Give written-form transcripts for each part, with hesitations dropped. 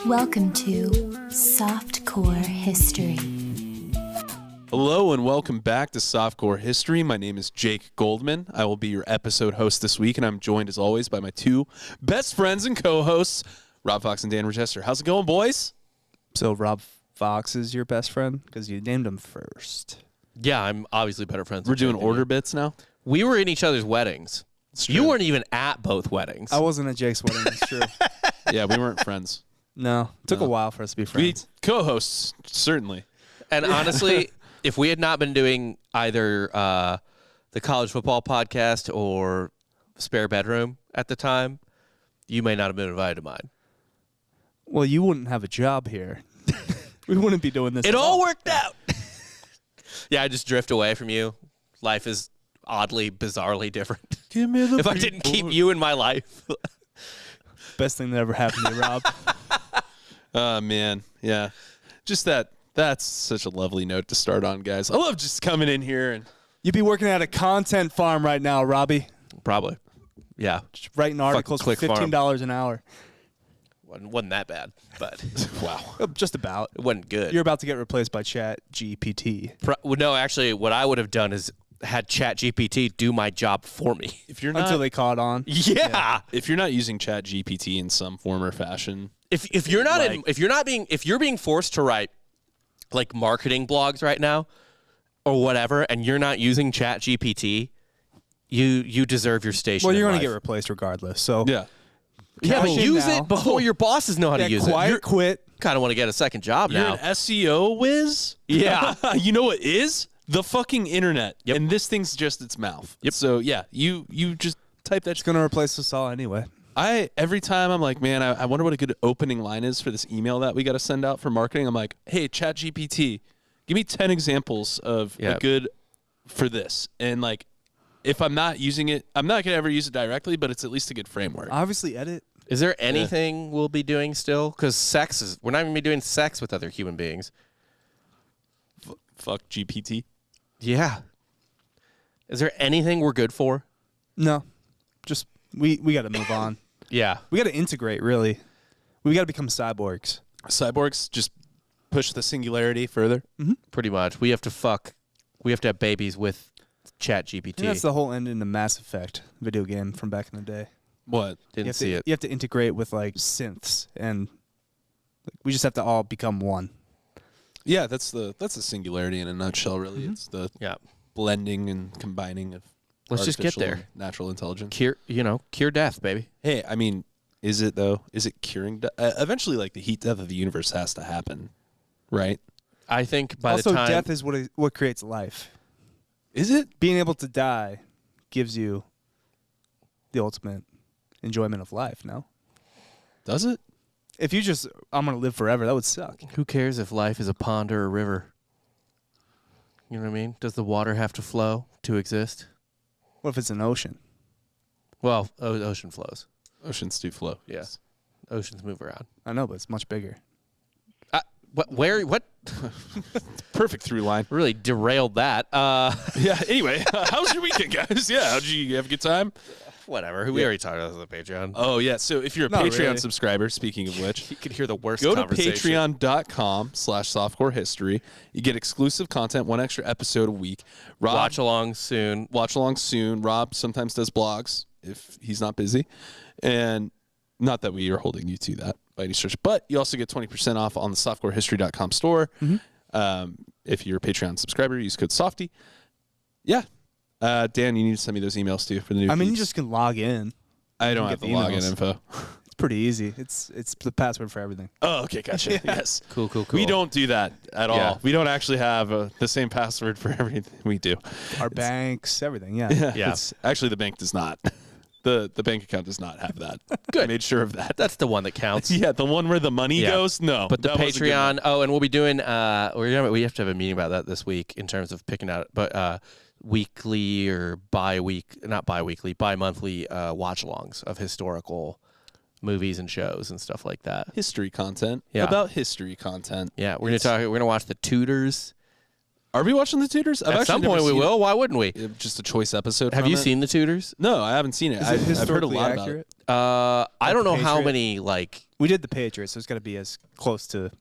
Welcome to Softcore History. Hello and welcome back to Softcore History. My name is Jake Goldman. I will be your episode host this week, and I'm joined as always by my two best friends and co-hosts, Rob Fox and Dan Rochester. How's it going, boys? So Rob Fox is your best friend because you named him first. Yeah, I'm obviously better friends. We're doing order bits now? We were in each other's weddings. You weren't even at both weddings. I wasn't at Jake's wedding, that's true. Yeah, we weren't friends. No, it took a while for us to be friends. We co-hosts, certainly. And honestly, if we had not been doing either the college football podcast or Spare Bedroom at the time, you may not have been invited to mine. Well, you wouldn't have a job here. We wouldn't be doing this. It all worked out. Yeah, I just drift away from you. Life is oddly, bizarrely different. Give me the if I didn't keep you in my life. Best thing that ever happened to you, Rob. Oh, man. Yeah. Just that's such a lovely note to start on, guys. I love just coming in here and You'd be working at a content farm right now, Robbie. Probably. Yeah. Just writing articles for $15 an hour. Wasn't that bad, but wow. Just about. It wasn't good. You're about to get replaced by Chat GPT. Well, no, actually, what I would have done is had Chat GPT do my job for me. If you're not, until they caught on. Yeah. If you're not using Chat GPT in some form or fashion, if you're being forced to write like marketing blogs right now or whatever, and you're not using Chat GPT, you deserve your station. Well, you're going to get replaced regardless. So yeah. Yeah, but use it before your bosses know how to use it. Quit. Kind of want to get a second job now. You're an SEO whiz? Yeah. You know what is? The fucking internet. Yep. And this thing's just its mouth. Yep. So, yeah, you just type that. It's going to replace us all anyway. Every time I'm like, man, I wonder what a good opening line is for this email that we got to send out for marketing. I'm like, hey, ChatGPT, give me 10 examples of a good for this. And like, if I'm not using it, I'm not going to ever use it directly, but it's at least a good framework. Obviously, edit. Is there anything we'll be doing still? Because we're not even be doing sex with other human beings. Fuck GPT. Yeah. Is there anything we're good for? No. Just, we got to move on. Yeah. We got to integrate, really. We got to become cyborgs. Cyborgs just push the singularity further. Mm-hmm. Pretty much. We have to have babies with Chat GPT. And that's the whole end in the Mass Effect video game from back in the day. What? Didn't see it. You have to integrate with like synths, and we just have to all become one. Yeah, that's the singularity in a nutshell, really. Mm-hmm. It's the blending and combining of Let's just get there. Natural intelligence. Cure death, baby. Hey, I mean, is it though? Is it curing death? Eventually, like the heat death of the universe has to happen, right? I think by also, the time death is what creates life. Is it? Being able to die gives you the ultimate enjoyment of life, no? Does it? If you just, I'm going to live forever, that would suck. Who cares if life is a pond or a river? You know what I mean? Does the water have to flow to exist? What if it's an ocean? Well, ocean flows. Oceans do flow. Yes. Oceans move around. I know, but it's much bigger. What? Perfect through line. Really derailed that. Yeah, anyway, how's your weekend, guys? Yeah, did you have a good time? Whatever. We already talked about this on the Patreon. Oh, yeah. So if you're a Patreon subscriber, speaking of which, you could hear the worst go to conversation. patreon.com/softcorehistory. You get exclusive content, one extra episode a week. Rob, Watch along soon. Rob sometimes does blogs if he's not busy. And not that we are holding you to that by any stretch, but you also get 20% off on the softcorehistory.com store. Mm-hmm. If you're a Patreon subscriber, use code SOFTY. Yeah. Dan, you need to send me those emails too for the new feeds. You just can log in. I don't have the login info. It's pretty easy. It's the password for everything. Oh, okay, gotcha. Yes. Cool. We don't do that at all. We don't actually have the same password for everything we do. Our banks, everything, yeah. It's, actually, the bank does not. The bank account does not have that. Good. I made sure of that. That's the one that counts. Yeah, the one where the money goes? No. But the Patreon, and we'll be doing, we have to have a meeting about that this week in terms of picking out, but weekly or bi-monthly watch-alongs of historical movies and shows and stuff like that. History content. Yeah. About history content. Yeah, we're gonna watch The Tudors. Are we watching The Tudors? At some point we will. Why wouldn't we? Just a choice episode. Have you seen The Tudors? No, I haven't seen it. I've heard a lot about it. I don't know how Patriot? many like. We did the Patriots, so it's got to be as close to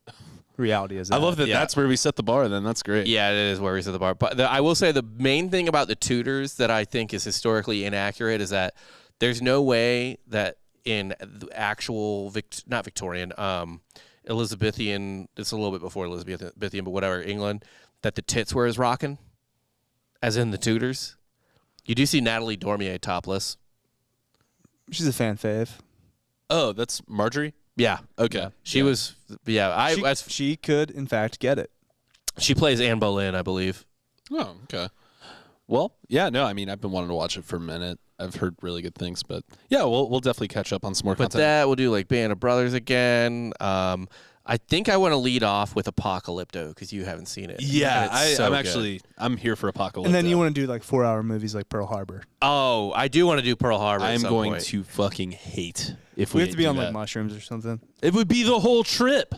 reality as that. I love that. Yeah. That's where we set the bar. Then that's great. Yeah, it is where we set the bar. But I will say the main thing about the Tudors that I think is historically inaccurate is that there's no way that in the actual not Victorian, Elizabethan. It's a little bit before Elizabethan, but whatever, England, that the tits were as rocking, as in the Tudors. You do see Natalie Dormier topless. She's a fan fave. Oh, that's Marjorie. Yeah. Okay. She was. Yeah. She could, in fact, get it. She plays Anne Boleyn, I believe. Oh, okay. Well, yeah, no, I mean, I've been wanting to watch it for a minute. I've heard really good things, but yeah, we'll definitely catch up on some more But content. that we'll do like Band of Brothers again. I think I want to lead off with Apocalypto because you haven't seen it. Yeah, And it's so I'm good. actually here for Apocalypse. And then you want to do like 4-hour movies like Pearl Harbor. Oh, I do want to do Pearl Harbor. I at am some going point. to fucking hate if We we have to be do on that. like mushrooms or something. It would be the whole trip.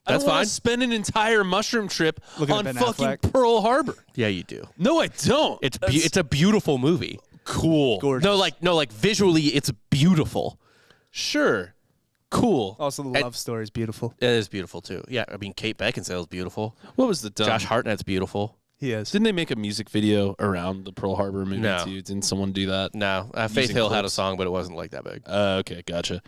I That's don't wanna fine. spend an entire mushroom trip Looking at on Ben fucking Affleck. Pearl Harbor. Yeah, you do. No, I don't. It's a beautiful movie. cool. Gorgeous. No, like visually, it's beautiful. Sure. Cool. Also, the love story is beautiful. It is beautiful too. Yeah, I mean Kate Beckinsale is beautiful. What was the dumb? Josh Hartnett's beautiful. He is. Didn't they make a music video around the Pearl Harbor movie No. too? Didn't someone do that? No, Faith Using Hill had a clips. song, but it wasn't like that big. Okay, gotcha.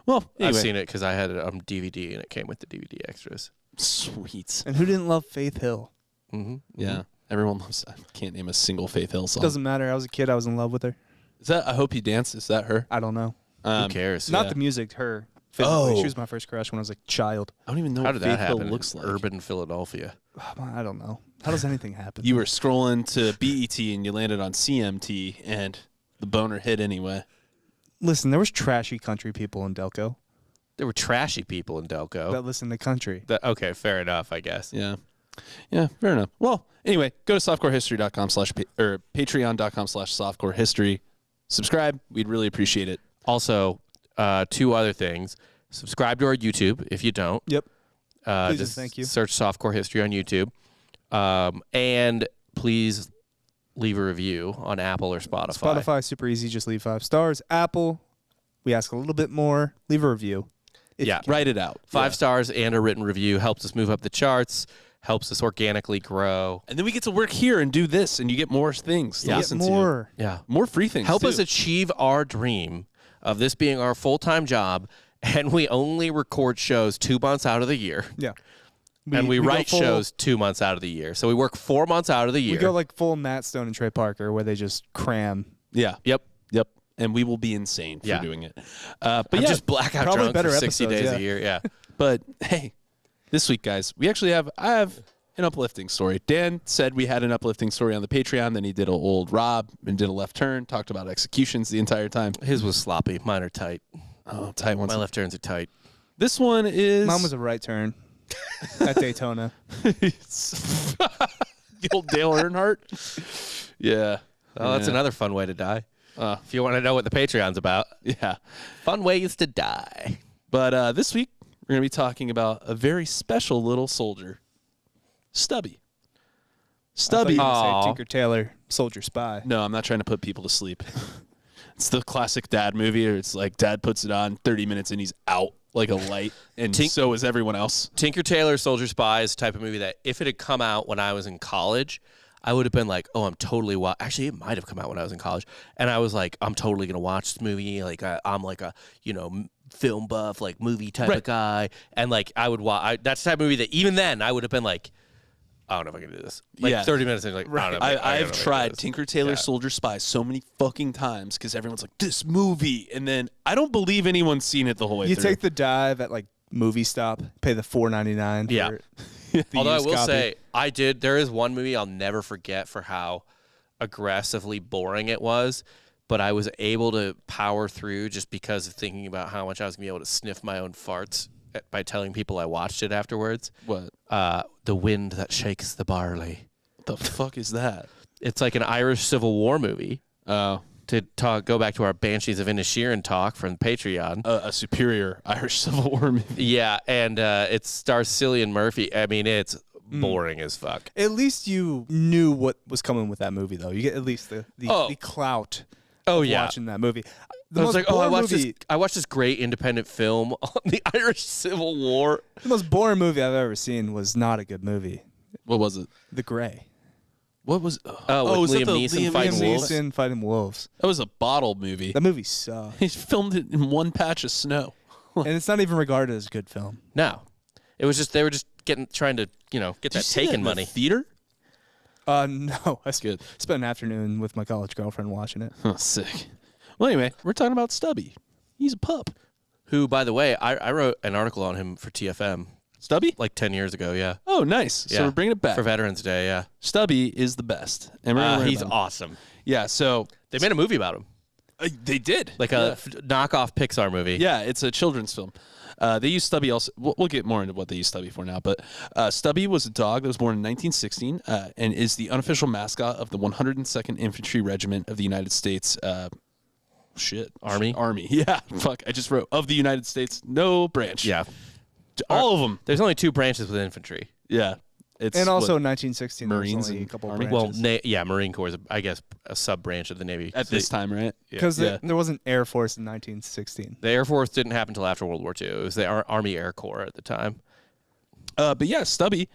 Well, anyway. I've seen it because I had it on DVD and it came with the DVD extras. Sweet. And who didn't love Faith Hill? Mm-hmm. Yeah. Everyone loves. I can't name a single Faith Hill song. Doesn't matter. I was a kid. I was in love with her. Is that I Hope You Dance? Is that her? I don't know. Who cares? Not yeah. the music. Her. Physically. Oh. She was my first crush when I was a child. I don't even know How what did that Faith Hill happen? looks like. Urban Philadelphia. I don't know. How does anything happen? You were scrolling to BET and you landed on CMT and the boner hit anyway. Listen, there was trashy country people in Delco There were trashy people in Delco. that listened to country. Okay, fair enough, I guess. Yeah. Yeah, fair enough. Well, anyway, go to softcorehistory.com or patreon.com/softcorehistory. Subscribe. We'd really appreciate it. Also, two other things. Subscribe to our YouTube if you don't. Yep. Please Just and thank you. Search Softcore History on YouTube. And please leave a review on Apple or Spotify. Spotify, super easy. Just leave 5 stars. Apple, we ask a little bit more. Leave a review. If Yeah. you can. Write it out. 5 stars and a written review helps us move up the charts, helps us organically grow. And then we get to work here and do this, and you get more things to Get listen more. Yeah. to. More free things. Help too. us achieve our dream of this being our full-time job, and we only record shows 2 months out of the year. Yeah. And we go write full- shows 2 months out of the year. So we work 4 months out of the year. We go like full Matt Stone and Trey Parker where they just cram. Yeah. Yep. Yep. And we will be insane for Yeah. doing it. But I'm yeah, just blackout probably drunk better for 60 episodes, days yeah. a year. Yeah. but hey, this week, guys, we actually I have an uplifting story. Dan said we had an uplifting story on the Patreon. Then he did an old Rob and did a left turn, talked about executions the entire time. His was sloppy. Mine are tight. Oh, tight ones. My left turns are tight. This one is Mine was a right turn at Daytona. the old Dale Earnhardt. Yeah. Oh, that's Yeah. another fun way to die. Uh, If you want to know what the Patreon's about, yeah. fun ways to die. But this week, we're going to be talking about a very special little soldier, Stubby. Stubby. I thought you were Aw. gonna say Tinker Tailor, Soldier Spy. No, I'm not trying to put people to sleep. It's the classic dad movie, or it's like dad puts it on 30 minutes and he's out like a light, and so is everyone else. Tinker Tailor Soldier Spy is the type of movie that if it had come out when I was in college, I would have been like, oh, I'm totally actually, it might have come out when I was in college. And I was like, I'm totally going to watch this movie. Like, I'm like a, film buff, like movie type of guy. And like, I would watch, that's the type of movie that even then I would have been like, I don't know if I can do this. Like Yeah. 30 minutes, and like, I don't know. if I I've don't know if I can do tried this. Tinker Tailor Yeah. Soldier Spy so many fucking times because everyone's like, this movie. And then I don't believe anyone's seen it the whole way You through. take the dive at like Movie Stop, pay the $4.99 Yeah. for the Although I used will copy. say, there is one movie I'll never forget for how aggressively boring it was, but I was able to power through just because of thinking about how much I was going to be able to sniff my own farts by telling people I watched it afterwards. What The Wind That Shakes the Barley. the fuck is that? It's like an Irish Civil War movie. Oh, To go back to our Banshees of Inisherin talk from Patreon. a superior Irish Civil War movie. Yeah, and it stars Cillian Murphy. I mean, it's boring as fuck. At least you knew what was coming with that movie, though. You get at least the clout Oh, of yeah. watching that movie. The I was most like, oh, boring I watched this great independent film on the Irish Civil War. The most boring movie I've ever seen was not a good movie. What was it? The Gray. What was? With was that Liam the Neeson fighting wolves? Neeson fighting wolves. That was a bottle movie. That movie sucked. He filmed it in one patch of snow. And it's not even regarded as a good film. No, it was just they were just trying to get Did that you see that taken in the money. theater? No. I Good. spent an afternoon with my college girlfriend watching it. Oh, sick. Well, anyway, we're talking about Stubby. He's a pup. Who, by the way, I wrote an article on him for TFM Stubby? like 10 years ago. Yeah. Oh, nice. Yeah. So we're bringing it back. For Veterans Day. Yeah. Stubby is the best. And we're gonna learn He's about him. awesome. Yeah, so They made a movie about him, they did. like a knockoff Pixar movie. Yeah, it's a children's film. They use Stubby also. We'll get more into what they use Stubby for now. But Stubby was a dog that was born in 1916 and is the unofficial mascot of the 102nd Infantry Regiment of the United States. Army. Yeah, fuck. I just wrote of the United States. No branch. Yeah. all of them. There's only 2 branches with infantry. Yeah, it's And also what, in 1916, there was Marines only a and couple Army? branches. Well, Marine Corps is, I guess, a sub branch of the Navy. at this time, right? Because Yeah. there wasn't Air Force in 1916. The Air Force didn't happen until after World War II. It was the Army Air Corps at the time. But yeah, Stubby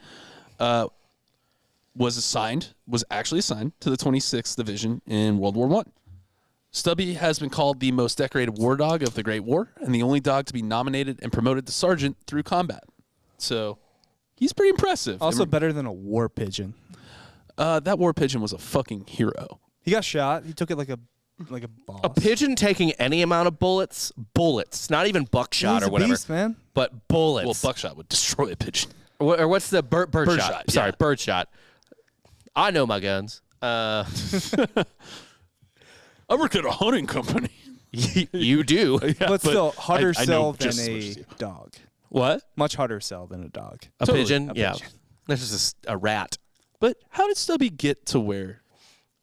was actually assigned to the 26th Division in World War I. Stubby has been called the most decorated war dog of the Great War and the only dog to be nominated and promoted to sergeant through combat. So he's pretty impressive. Also better than a war pigeon. That war pigeon was a fucking hero. He got shot. He took it like a boss. A pigeon taking any amount of bullets, not even buckshot He's or whatever, a beast, man. but bullets. Well, buckshot would destroy a pigeon. Or what's the bird shot? shot, Sorry, yeah. bird shot. I know my guns. I work at a hunting company. You do. But still, harder I know sell than just as much a as you. dog. What? Much harder sell than a dog. A Totally. pigeon? A Yeah. pigeon. That's just a rat. But how did Stubby get to where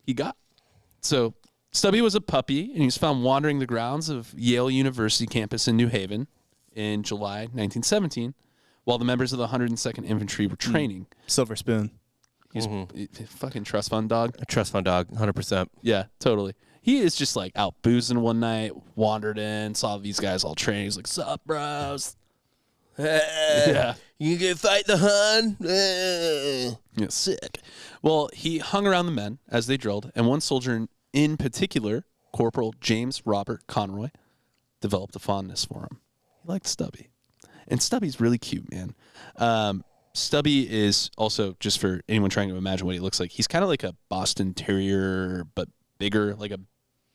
he got? So Stubby was a puppy, and he was found wandering the grounds of Yale University campus in New Haven in July 1917, while the members of the 102nd Infantry were training. Silver spoon. He's a fucking trust fund dog. A trust fund dog, 100%. Yeah, totally. He is just like out boozing one night, wandered in, saw these guys all training. He's like, "Sup, bros?" Yeah. You can fight the Hun? Yeah, sick. Well, he hung around the men as they drilled, and one soldier in particular, Corporal James Robert Conroy, developed a fondness for him. He liked Stubby. And Stubby's really cute, man. Stubby is also, just for anyone trying to imagine what he looks like, he's kind of like a Boston Terrier, but bigger, like a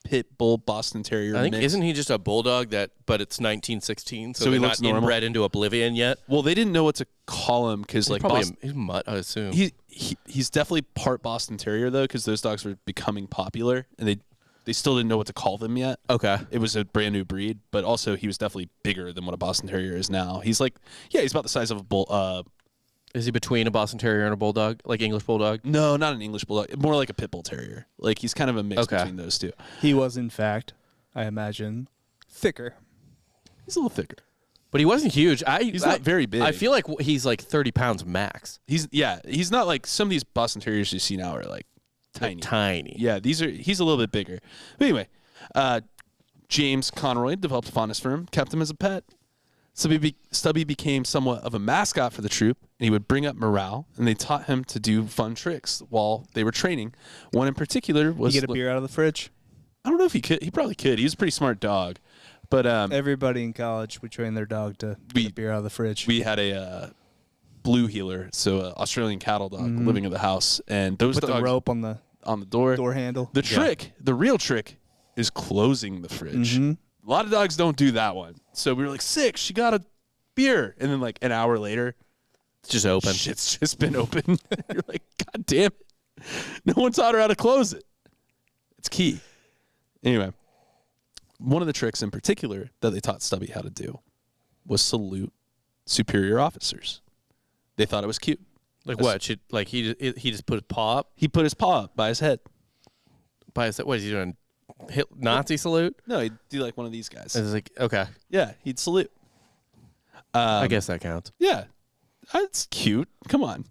pit bull Boston Terrier I think, mix. isn't he just a bulldog but it's 1916, so he they're looks not normal? inbred into oblivion yet? Well, they didn't know what to call him because, like, Probably Boston, a mutt, I assume. he's definitely part Boston Terrier, though, because those dogs were becoming popular, and they still didn't know what to call them yet. Okay. It was a brand new breed, but also he was definitely bigger than what a Boston Terrier is now. He's like, he's about the size of a bull. Is he between a Boston Terrier and a bulldog, like English bulldog? No, not an English bulldog. More like a pit bull terrier. Like he's kind of a mix between those two. He was, in fact, I imagine, thicker. He's a little thicker. But he wasn't huge. He's not very big. I feel like he's like 30 pounds max. He's not like some of these Boston Terriers you see now are like tiny. Tiny. Yeah, he's a little bit bigger. But anyway, James Conroy developed a fondness for him, kept him as a pet. Stubby became somewhat of a mascot for the troop, and he would bring up morale, and they taught him to do fun tricks while they were training. One in particular was... You get a beer out of the fridge? I don't know if he could. He probably could. He was a pretty smart dog. But Everybody in college would train their dog to get a beer out of the fridge. we had a blue heeler, so an Australian cattle dog living at the house, and those With dogs... the rope on the on the door handle. The real trick is closing the fridge. A lot of dogs don't do that one. So we were like, sick, she got a beer. And then like an hour later, It's just open. shit's just been open. You're like, God damn it. No one taught her how to close it. It's key. Anyway, one of the tricks in particular that they taught Stubby how to do was salute superior officers. They thought it was cute. Like what? He just put his paw up He put his paw up by his head. by his. What is he doing? Nazi salute? No, he'd do like one of these guys. It's like okay. Yeah, he'd salute. I guess that counts. Yeah, that's cute. Come on.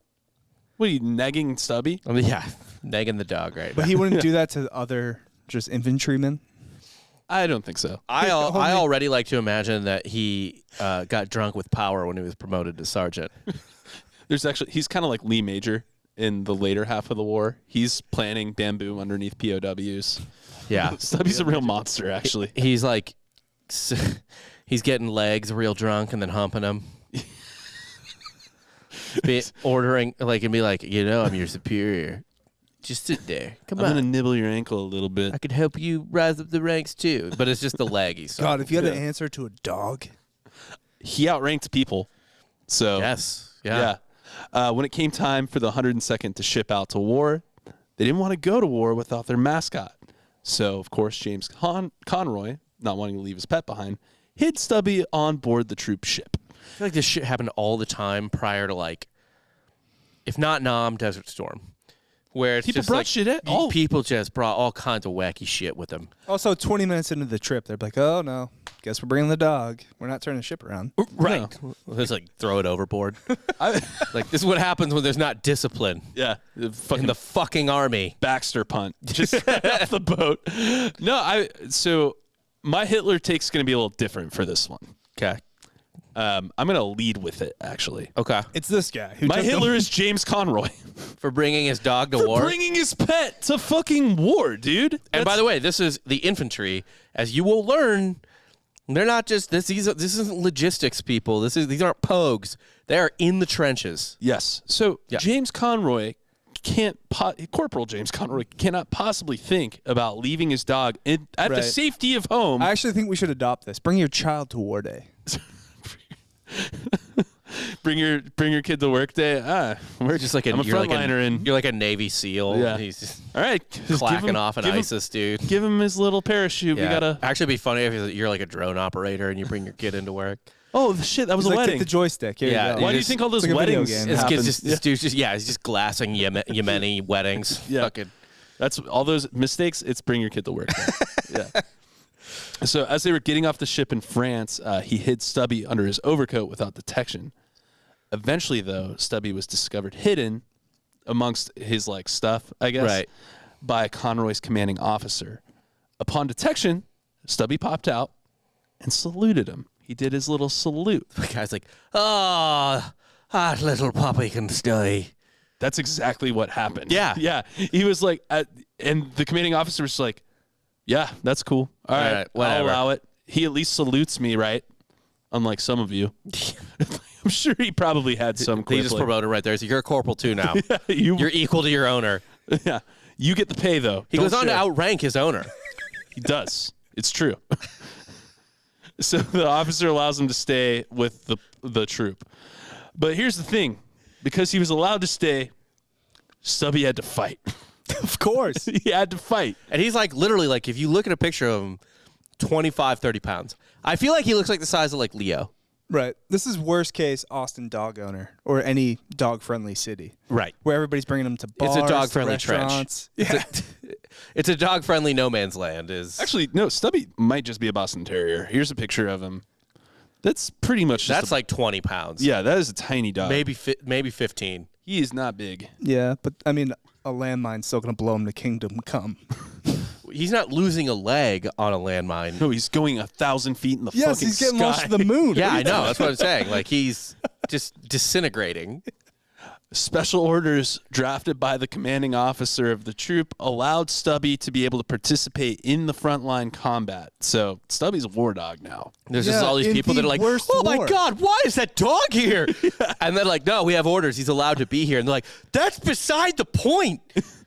What are you, negging Stubby? I mean, yeah, negging the dog right But now. he wouldn't do that to other just infantrymen. I don't think so. I already like to imagine that he got drunk with power when he was promoted to sergeant. He's kind of like Lee Major in the later half of the war. He's planting bamboo underneath POWs. Yeah. Stubby's a real monster, actually. He's like, he's getting legs real drunk and then humping them. Ordering, like, and be like, I'm your superior. Just sit there. I'm going to nibble your ankle a little bit. I could help you rise up the ranks, too. But it's just the leggy. God, if you had to answer to a dog. He outranked people. So Yes. Yeah. When it came time for the 102nd to ship out to war, they didn't want to go to war without their mascot. So, of course, James Conroy, not wanting to leave his pet behind, hid Stubby on board the troop ship. I feel like this shit happened all the time prior to, like, if not Nam, Desert Storm. Where it's People just brought like, shit in. People just brought all kinds of wacky shit with them. Also, 20 minutes into the trip, they're like, oh, no, guess we're bringing the dog. We're not turning the ship around. Right. No. Just like throw it overboard. Like, this is what happens when there's not discipline. Yeah. In the fucking army. Baxter punt. Just off the boat. No, so my Hitler take's going to be a little different for this one. Okay. I'm going to lead with it, actually. Okay. It's this guy. My Hitler is James Conroy. For bringing his dog to For war. bringing his pet to fucking war, dude. And by the way, this is the infantry. As you will learn, they're not just this. This isn't logistics people. These aren't pogues. They are in the trenches. Yes. So James Conroy Corporal James Conroy cannot possibly think about leaving his dog at the safety of home. I actually think we should adopt this. Bring your child to war day. Bring your kid to work day. We're just like I'm a frontliner, and you're like a Navy SEAL. Yeah. He's just all right, clacking off an ISIS dude. Give him his little parachute. Yeah. We gotta. Actually, it'd be funny if you're like a drone operator and you bring your kid into work. Oh shit, that was He's a like, wedding. Take the joystick. Here Yeah, you go. Why do you think all those It's like a video weddings game. happen? This dude's just he's just glassing Yemeni weddings. Yeah. Fucking. That's all those mistakes. It's bring your kid to work. Yeah. So as they were getting off the ship in France, he hid Stubby under his overcoat without detection. Eventually, though, Stubby was discovered hidden amongst his stuff, I guess, by Conroy's commanding officer. Upon detection, Stubby popped out and saluted him. He did his little salute. The guy's like, "Oh, that little puppy can stay." That's exactly what happened. Yeah. Yeah. He was like, and the commanding officer was like, yeah, that's cool. All right, whatever. I'll allow it. He at least salutes me, right? Unlike some of you. I'm sure he probably had some He just promoted right there. So you're a corporal too now. You're equal to your owner. Yeah. You get the pay, though. He Don't goes on to share. outrank his owner. He does. It's true. So the officer allows him to stay with the troop. But here's the thing. Because he was allowed to stay, Stubby had to fight. Of course. He had to fight. And he's like, literally, like, if you look at a picture of him, 25, 30 pounds. I feel like he looks like the size of, like, Leo. Right. This is worst case Austin dog owner or any dog-friendly city. Right. Where everybody's bringing them to bars, It's a dog-friendly trench. restaurants. Yeah. It's a dog-friendly no man's land. Actually, no, Stubby might just be a Boston Terrier. Here's a picture of him. That's pretty much just That's like 20 pounds. Yeah, that is a tiny dog. Maybe 15. He is not big. Yeah, but I mean, a landmine's still going to blow him to kingdom come. He's not losing a leg on a landmine. No, he's going 1,000 feet in the Yes, fucking he's getting sky. launched to the moon. Yeah, I know. That's what I'm saying. Like, he's just disintegrating. Special orders drafted by the commanding officer of the troop allowed Stubby to be able to participate in the frontline combat. So Stubby's a war dog now. There's just all these in people that the are like, worst oh my war." God, why is that dog here? And they're like, no, we have orders. He's allowed to be here. And they're like, that's beside the point.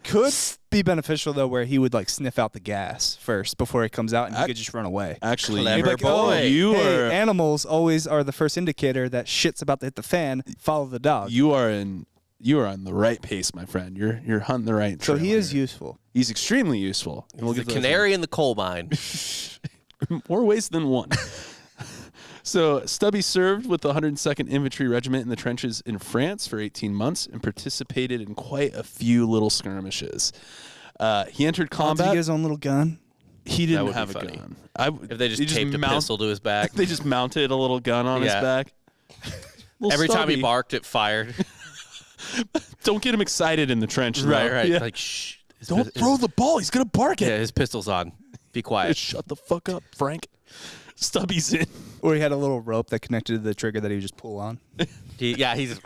Could be beneficial, though, where he would sniff out the gas first before it comes out and he could just run away. Actually, Clever He'd be like, boy. oh, You hey, are- animals always are the first indicator that shit's about to hit the fan. Follow the dog. you are on the right pace, my friend. You're hunting the right So trail he is here. useful. He's extremely useful. And we'll The get those canary in the coal mine. more ways than one. So Stubby served with the 102nd Infantry Regiment in the trenches in France for 18 months and participated in quite a few little skirmishes. He entered Did combat. he get his own little gun? He That didn't would be have a funny. gun. If they just taped a pistol to his back. They just mounted a little gun on his Yeah. back. Little Every time he Stubby. barked, it fired. Don't get him excited in the trench. Right, though. right. Yeah. Like, shh. Don't throw the ball. He's gonna bark Yeah, it. his pistol's on. Be quiet. Shut the fuck up, Frank. Stubby's in. Or he had a little rope that connected to the trigger that he would just pull on. He's that'd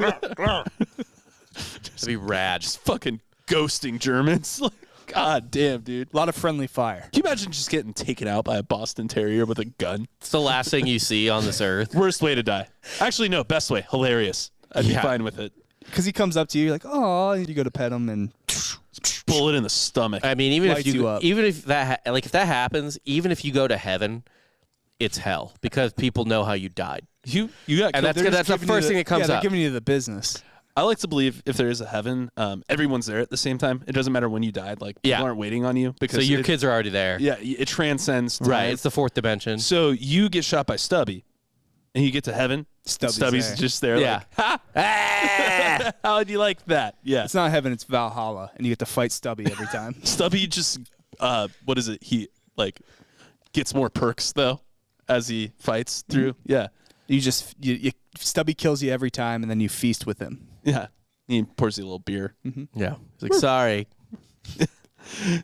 be rad. Just fucking ghosting Germans. Like, God damn, dude. A lot of friendly fire. Can you imagine just getting taken out by a Boston Terrier with a gun? It's the last thing you see on this earth. Worst way to die. Actually, no, best way. Hilarious. I'd be fine with it. Because he comes up to you, you're like, oh, you go to pet him, and Bullet in the stomach. I mean, even Lights you up. if that if that happens, even if you go to heaven, it's hell because people know how you died. You got And killed. that's the first thing that comes they're up. giving you the business. I like to believe if there is a heaven, everyone's there at the same time. It doesn't matter when you died. Like, people aren't waiting on you. Because So your kids are already there. Yeah, it transcends time. Right. It's the fourth dimension. So you get shot by Stubby, and you get to heaven. Stubby's there. just there. Yeah. Like, ha! How do you like that? Yeah. It's not heaven, it's Valhalla, and you get to fight Stubby every time. Stubby just, what is it? He, like, gets more perks, though, as he fights through. Yeah. You Stubby kills you every time, and then you feast with him. Yeah. He pours you a little beer. Yeah. He's like, sorry.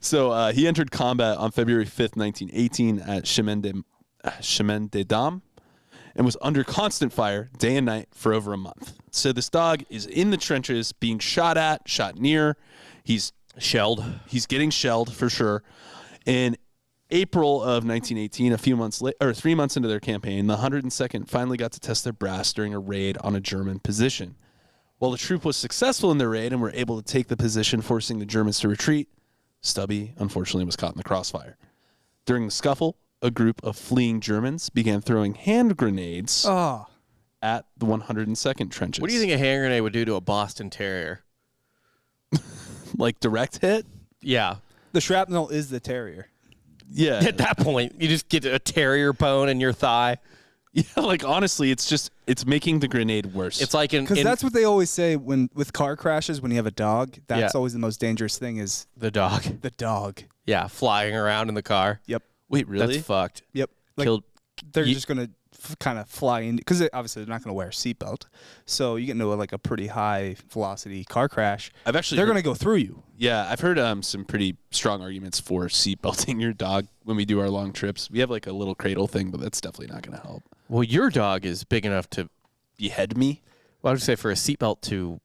So he entered combat on February 5th, 1918 at Chemin des Dames and was under constant fire day and night for over a month. So this dog is in the trenches being shot at, shot near. He's Shelled. He's getting shelled for sure. In April of 1918, a few months later, or 3 months into their campaign, the 102nd finally got to test their brass during a raid on a German position. While the troop was successful in the raid and were able to take the position, forcing the Germans to retreat, Stubby, unfortunately, was caught in the crossfire. During the scuffle, a group of fleeing Germans began throwing hand grenades at the 102nd trenches. What do you think a hand grenade would do to a Boston Terrier? Like direct hit? Yeah. The shrapnel is the terrier. Yeah. At that point, you just get a terrier bone in your thigh. Yeah, like honestly, it's making the grenade worse. It's like Because that's what they always say with car crashes, when you have a dog, that's always the most dangerous thing is the dog. the dog. Yeah, flying around in the car. Yep. Wait, really? That's fucked. Yep. Like, Killed. they're just going to kind of fly in, because obviously they're not going to wear a seatbelt. So you get into a pretty high velocity car crash. I've actually They're heard- going to go through you. Yeah, I've heard some pretty strong arguments for seatbelting your dog when we do our long trips. We have like a little cradle thing, but that's definitely not going to help. Well, your dog is big enough to, Behead me? well, I would say for a seatbelt to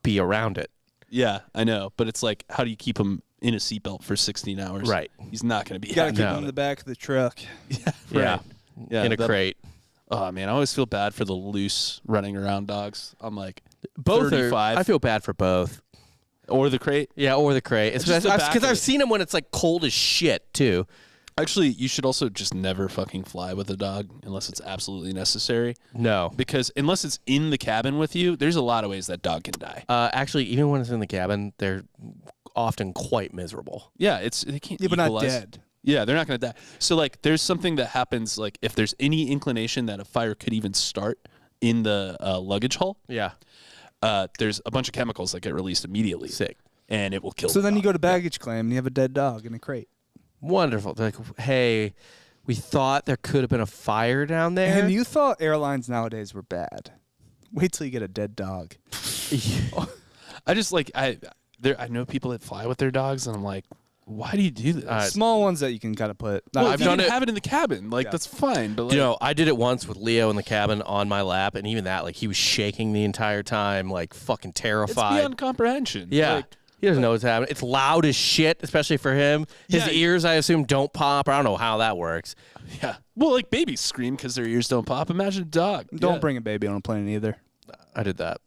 be around it. Yeah, I know, but it's like, how do you keep him in a seatbelt for 16 hours? Right. He's not going to be You got to happy keep about them in it. the back of the truck. Yeah. Yeah, in a that- crate. Oh man, I always feel bad for the loose running around dogs. I'm like, Both 35. I feel bad for both. Or the crate. Yeah, or the crate. It's Just the back because of I've it. seen them when it's like cold as shit too. Actually, you should also just never fucking fly with a dog unless it's absolutely necessary. No. Because unless it's in the cabin with you, there's a lot of ways that dog can die. Actually, even when it's in the cabin, they're often quite miserable. Yeah, they can't Yeah, but not equalize. dead. Yeah, they're not going to die. So like there's something that happens, like if there's any inclination that a fire could even start in the luggage hull, Yeah. there's a bunch of chemicals that get released immediately. Sick. And it will kill So the then you dog. go to baggage claim and you have a dead dog in a crate. Wonderful. They're like, hey, we thought there could have been a fire down there. And you thought airlines nowadays were bad. Wait till you get a dead dog. I just like I know people that fly with their dogs, and I'm like, why do you do this? Small ones that you can kind of put. Well, I've you done can it- have it in the cabin, like that's fine. But like, You know, I did it once with Leo in the cabin on my lap, and even that, like, he was shaking the entire time, like, fucking it's terrified. beyond comprehension. Yeah. Like, He doesn't know what's happening. It's loud as shit, especially for him. His Yeah. ears, I assume, don't pop. I don't know how that works. yeah. Well, like babies scream because their ears don't pop. Imagine a dog. Don't Yeah. bring a baby on a plane either. I did that.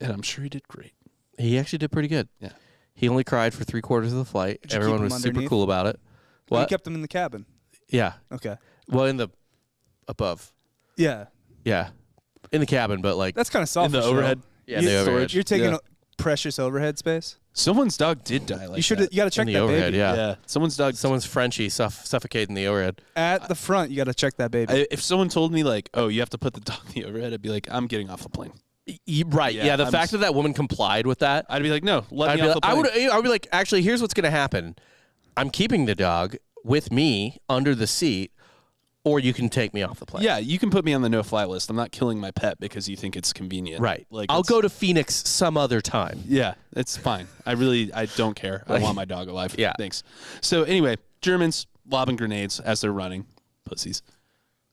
And I'm sure he did great. He actually did pretty good. Yeah. He only cried for 3/4 of the flight. Did you Everyone keep was him super underneath? cool about it. You What? kept them in the cabin. Yeah. Okay. Well, in the above. Yeah. Yeah. In the cabin, but like That's kind of selfish. In the though. overhead. yeah, in the overhead. You're taking Yeah. precious overhead space. Someone's dog did die. Like You should. that. You got to check in the that overhead, baby. yeah. Someone's dog. Someone's Frenchie suffocating the overhead. At the front, you got to check that baby. If someone told me like, oh, you have to put the dog in the overhead, I'd be like, I'm getting off the plane. Right. Yeah, Yeah. The I'm fact that woman complied with that. I'd be like, no, let I'd me be off like, the plane. I would be like, actually, here's what's going to happen. I'm keeping the dog with me under the seat, or you can take me off the plane. Yeah, you can put me on the no-fly list. I'm not killing my pet because you think it's convenient. Right. Like I'll it's- go to Phoenix some other time. Yeah, it's fine. I don't care. I want my dog alive. Yeah. Thanks. So anyway, Germans lobbing grenades as they're running, pussies,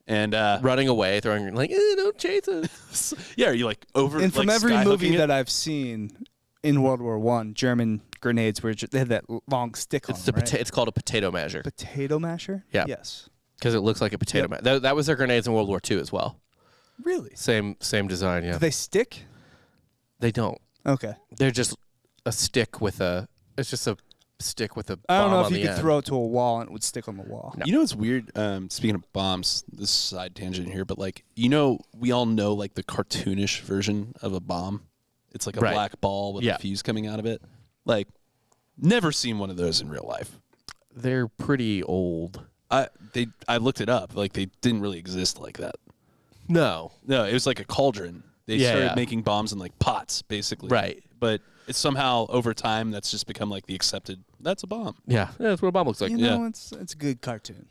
and Running away, throwing like, don't chase us. yeah, are you like over? And from like, every skyhooking movie it? that I've seen in World War One, German grenades were they had that long stick on It's them, right? it's called a potato masher Potato masher. Yeah. Yes. because it looks like a potato. That was their grenades in World War II as well. Really? Same design. Yeah. Do they stick? They don't. Okay. They're just a stick with a. It's just a stick with a. I don't bomb know on if you the could end. throw it to a wall and it would stick on the wall. No. You know what's weird? Speaking of bombs, this is a side tangent here, but like, you know, we all know like the cartoonish version of a bomb. It's like a Right. black ball with Yeah. a fuse coming out of it. Like, never seen one of those in real life. They're pretty old. I looked it up. Like, they didn't really exist like that. No. No, it was like a cauldron. They Yeah, started yeah. making bombs in like pots, basically. Right. But it's somehow over time that's just become like the accepted. That's a bomb. Yeah. That's what a bomb looks like. You yeah. know, it's a good cartoon.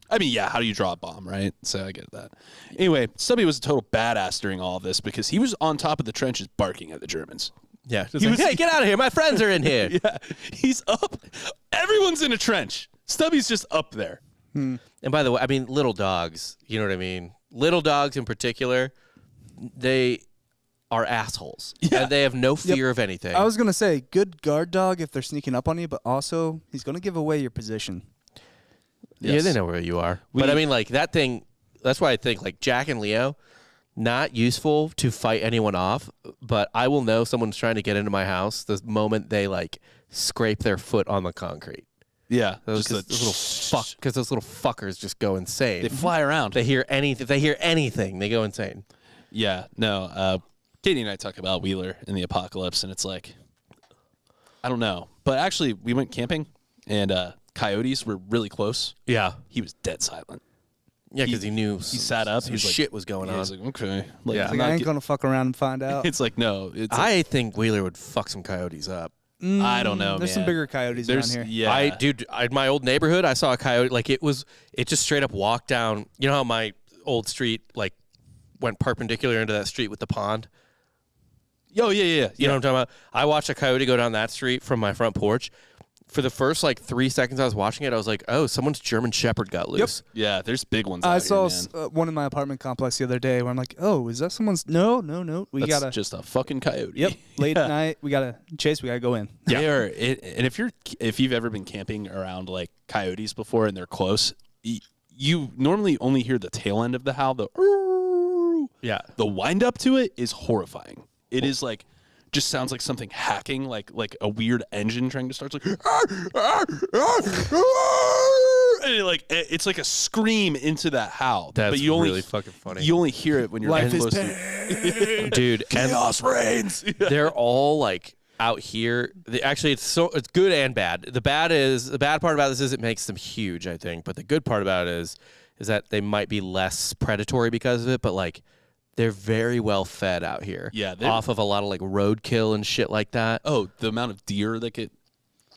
I mean, yeah, how do you draw a bomb, right? So I get that. Anyway, Stubby was a total badass during all of this because he was on top of the trenches barking at the Germans. Yeah. Just He like, was- hey, get out of here! My friends are in here. Yeah, he's up. Everyone's in a trench. Stubby's just up there. And by the way, I mean little dogs. You know what I mean? Little dogs in particular, they are assholes. Yeah. And they have no fear of anything. I was gonna say good guard dog if they're sneaking up on you, but also he's gonna give away your position. Yeah, Yes. they know where you are. But I mean, like that thing. That's why I think like Jack and Leo, not useful to fight anyone off. But I will know someone's trying to get into my house the moment they like scrape their foot on the concrete. Yeah, Those just little because those little fuckers just go insane. they fly around. They hear anything. They hear anything. They go insane. Yeah, no. Katie and I talk about Wheeler in the apocalypse, and it's like, I don't know. But actually, we went camping, and coyotes were really close. Yeah, He was dead silent. yeah, because he knew He sat up. some He was like, shit was going yeah, on. He's like, okay. Like, Yeah. I'm Like, I not ain't get- gonna fuck around and find out. it's like, no. It's I think Wheeler would fuck some coyotes up. I don't know, There's some man. bigger coyotes around here. Yeah. In my old neighborhood, I saw a coyote. Like it just straight up walked down. You know how my old street like went perpendicular into that street with the pond. Oh, yeah. You know what I'm talking about? I watched a coyote go down that street from my front porch. For the first like 3 seconds I was watching it, I was like, "Oh, someone's German Shepherd got loose." Yeah, there's big ones I out saw here, man. one in my apartment complex the other day where I'm like, oh, is that someone's? No. We That's gotta. just a fucking coyote. Yep. Late Yeah. at night, we gotta chase. We gotta go in. Yeah. And if you've ever been camping around like coyotes before and they're close, you normally only hear the tail end of the howl. Yeah. The wind up to it is horrifying. It is like just sounds like something hacking, like a weird engine trying to start. It's like and it's like a scream into that howl. That's but you only really fucking funny. You only hear it when you're Life is close to it. Dude, and Chaos reigns. they're all like out here. Actually, it's good and bad. The bad part about this is it makes them huge, I think. But the good part about it is that they might be less predatory because of it. But like, they're very well fed out here. Yeah, they're- off of a lot of like roadkill and shit like that. Oh, the amount of deer that get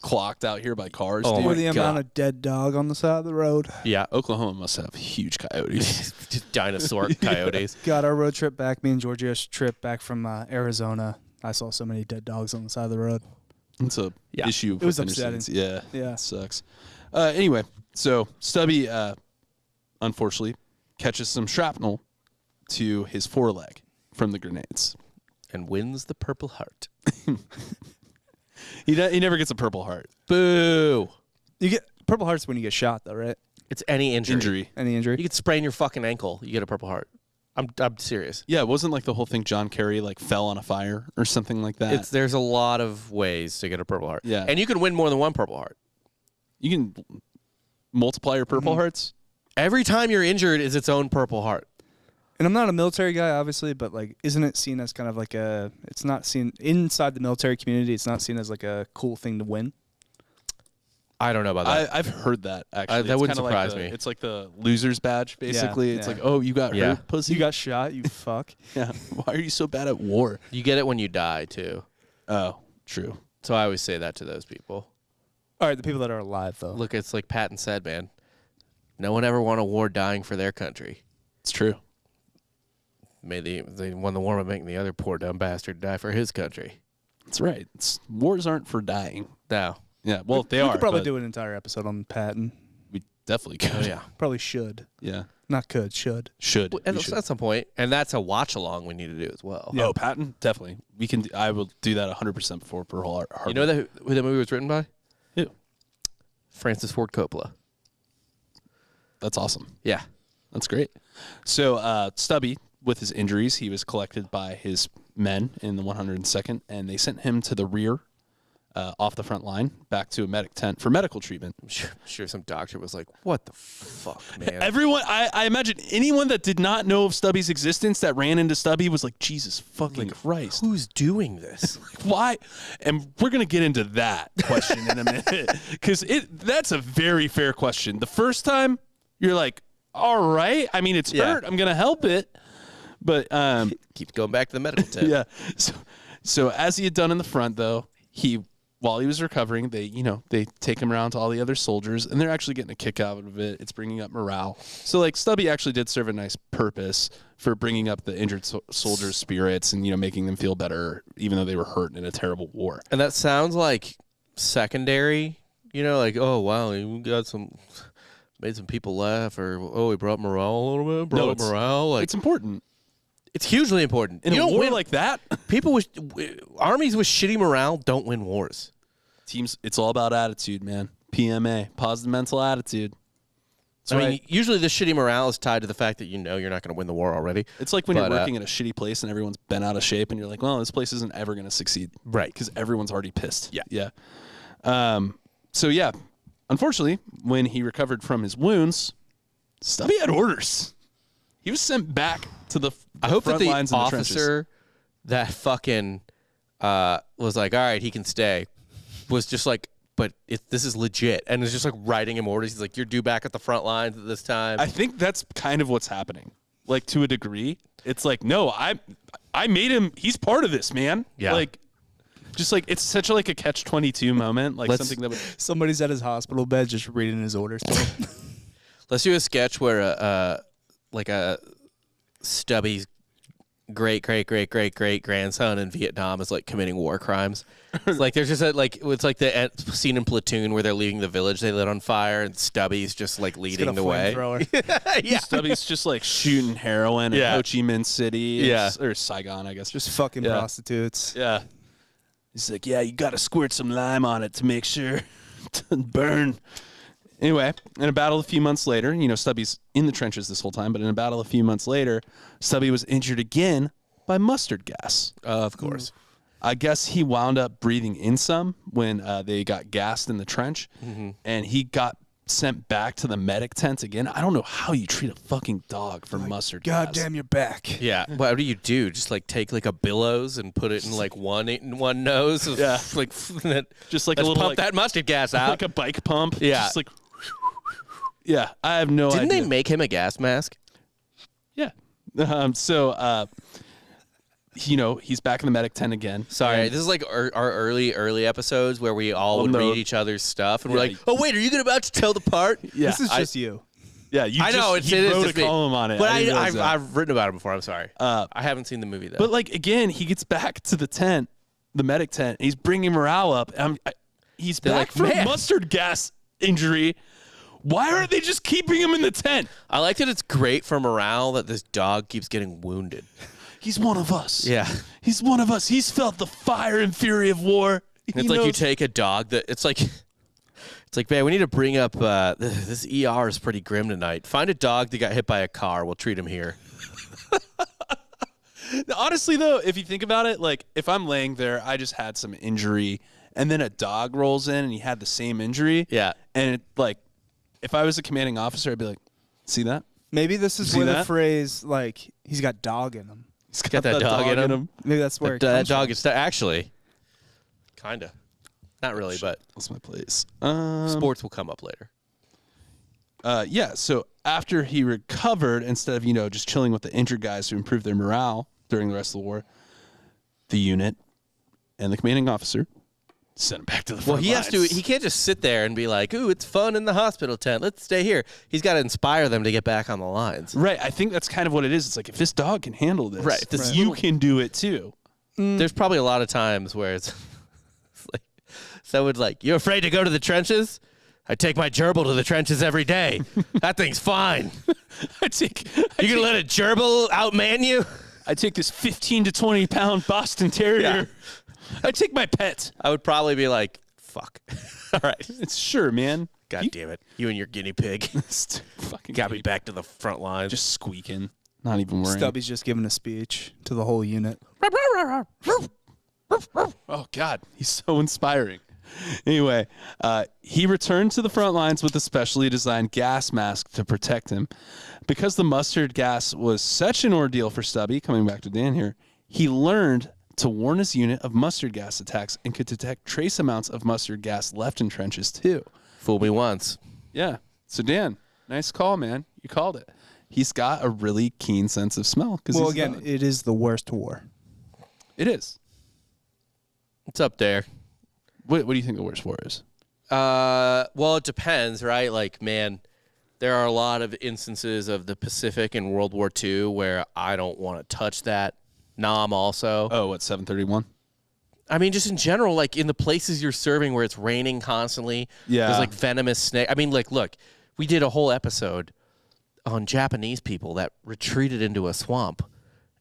clocked out here by cars. Oh dude. my Or the God. amount of dead dog on the side of the road. Yeah, Oklahoma must have huge coyotes. just dinosaur coyotes. Got our road trip back. Me and Georgia's trip back from Arizona. I saw so many dead dogs on the side of the road. It's a Yeah. issue. It was with upsetting. interstates. Yeah. Yeah. It sucks. Anyway, so Stubby, unfortunately, catches some shrapnel to his foreleg from the grenades. And wins the Purple Heart. He never gets a Purple Heart. Boo! You get Purple Heart's when you get shot, though, right? It's any injury. Any injury? You could sprain your fucking ankle. You get a Purple Heart. I'm serious. Yeah, it wasn't like the whole thing John Kerry like fell on a fire or something like that. There's a lot of ways to get a Purple Heart. Yeah. And you can win more than one Purple Heart. You can multiply your Purple Hearts. Every time you're injured is its own Purple Heart. And I'm not a military guy, obviously, but like, isn't it seen as kind of like it's not seen inside the military community. It's not seen as like a cool thing to win. I don't know about that. I've heard that actually. That It's wouldn't kinda like surprise me. It's like the loser's badge, basically. It's yeah. like, oh, you got Yeah. hurt, pussy. You got shot, you fuck. Yeah. Why are you so bad at war? You get it when you die, too. Oh, true. So I always say that to those people. All right, the people that are alive, though. Look, it's like Patton said, man. No one ever won a war dying for their country. It's true. They won the war by making the other poor dumb bastard die for his country. That's right. Wars aren't for dying. No. Yeah, well, they we are. could probably but do an entire episode on Patton. definitely could. Oh yeah. Probably should. Yeah. Not could, should. Should. At We should. some point, and that's a watch along we need to do as well. Oh, Patton? Definitely. We can. I will do that 100% before Pearl Harbor. You know who the movie was written by? Who? Francis Ford Coppola. That's awesome. Yeah. That's great. So Stubby, with his injuries, he was collected by his men in the 102nd, and they sent him to the rear, off the front line, back to a medic tent for medical treatment. I'm sure some doctor was like, "What the fuck, man?" Everyone, I imagine anyone that did not know of Stubby's existence that ran into Stubby was like, Jesus fucking Christ. Who's doing this? Why? And we're going to get into that question in a minute, because that's a very fair question. The first time, you're like, all right, I mean, it's hurt. I'm going to help it. But Keeps going back to the medical tent. yeah. So as he had done in the front, though, while he was recovering, they take him around to all the other soldiers, and they're actually getting a kick out of it. It's bringing up morale. So, like, Stubby actually did serve a nice purpose for bringing up the injured soldiers' spirits and, making them feel better, even though they were hurt in a terrible war. And that sounds like secondary, like, oh, wow, we made some people laugh, or, oh, we brought morale a little bit, morale. Like, It's important. It's hugely important. In a war like that, armies with shitty morale don't win wars. teams, it's all about attitude, man. PMA, positive mental attitude. I mean, usually the shitty morale is tied to the fact that you're not going to win the war already. It's like when you're working at a shitty place and everyone's bent out of shape, and you're like, well, this place isn't ever going to succeed. Right. Because everyone's already pissed. Yeah. So, yeah, unfortunately, when he recovered from his wounds, Stubby had orders. He was sent back to the I hope that front the lines in the trenches. officer that fucking was like, all right, he can stay, was just like, but this is legit, and is just like writing him orders. He's like, you're due back at the front lines at this time. I think that's kind of what's happening. Like, to a degree. It's like, no, I made him, he's part of this, man. Yeah. Like, just like, it's such a catch-22 moment. Like, something that would... Somebody's at his hospital bed just reading his orders. Let's do a sketch where a Stubby's great grandson in Vietnam is like committing war crimes. It's like there's just it's like the scene in Platoon where they're leaving the village they lit on fire, and Stubby's just like leading the way. Yeah. Stubby's just like shooting heroin in Ho Chi Minh City. Yeah. Or Saigon, I guess. Just fucking prostitutes. Yeah. He's like, yeah, you got to squirt some lime on it to make sure it doesn't burn. Anyway, in a battle a few months later, Stubby's in the trenches this whole time, but in a battle a few months later, Stubby was injured again by mustard gas. Of course. I guess he wound up breathing in some when they got gassed in the trench, and he got sent back to the medic tent again. I don't know how you treat a fucking dog for mustard gas. God damn, you're back. Yeah. What do you do? Just like take like a billows and put it in like one nose? Yeah. Like Just like let's a little pump that mustard gas out. like a bike pump. Yeah. Just like, yeah, I have no idea. Didn't they make him a gas mask? Yeah. He's back in the medic tent again. Sorry, this is like our early episodes where we all would read each other's stuff, and we're like, "Oh wait, are you about to tell the part?" Yeah, This is just you. Yeah, I know he wrote a column on it. but I didn't realize that. I've written about it before. I'm sorry, I haven't seen the movie though. But like again, he gets back to the tent, the medic tent. And he's bringing morale up. He's They're back like, from "Man." mustard gas injury. Why aren't they just keeping him in the tent? I like that it's great for morale that this dog keeps getting wounded. He's one of us. Yeah, He's one of us. He's felt the fire and fury of war. it's like you take a dog that it's like, man, we need to bring up this ER is pretty grim tonight. Find a dog that got hit by a car. We'll treat him here. Honestly, though, if you think about it, like if I'm laying there, I just had some injury, and then a dog rolls in and he had the same injury. Yeah, And it, like, if I was a commanding officer, I'd be like, see that? Maybe this is See where the that? phrase, like, he's got dog in him. He's got that dog in him. Maybe that's where it that comes dog from. is actually kind of not really, but What's my place? sports will come up later. Yeah, so after he recovered, instead of, just chilling with the injured guys to improve their morale during the rest of the war, the unit and the commanding officer sent him back to the front Well, lines. he can't just sit there and be like, ooh, it's fun in the hospital tent. Let's stay here. He's got to inspire them to get back on the lines. Right, I think that's kind of what it is. It's like, if this dog can handle this, Right, if this you can do it too. There's probably a lot of times where it's like, someone's like, you afraid to go to the trenches? I take my gerbil to the trenches every day. That thing's fine. You gonna let a gerbil outman you? I take this 15 to 20 pound Boston Terrier. Yeah. I take my pet. I would probably be like, fuck. All right. It's sure, man. God damn it. You and your guinea pig. Fucking Got me back to the front lines. just squeaking. Not even worrying. Stubby's just giving a speech to the whole unit. Oh, God. He's so inspiring. Anyway, he returned to the front lines with a specially designed gas mask to protect him. Because the mustard gas was such an ordeal for Stubby, coming back to Dan here, he learned to warn his unit of mustard gas attacks and could detect trace amounts of mustard gas left in trenches, too. Fool me once. Yeah. So, Dan, nice call, man. You called it. He's got a really keen sense of smell. Well, again, it is the worst war. It is. It's up there. What do you think the worst war is? Well, it depends, right? Like, man, there are a lot of instances of the Pacific in World War II where I don't want to touch that. Nam also. Oh, what, 731? I mean, just in general, like in the places you're serving where it's raining constantly. Yeah. There's like venomous snake. I mean, like, look, we did a whole episode on Japanese people that retreated into a swamp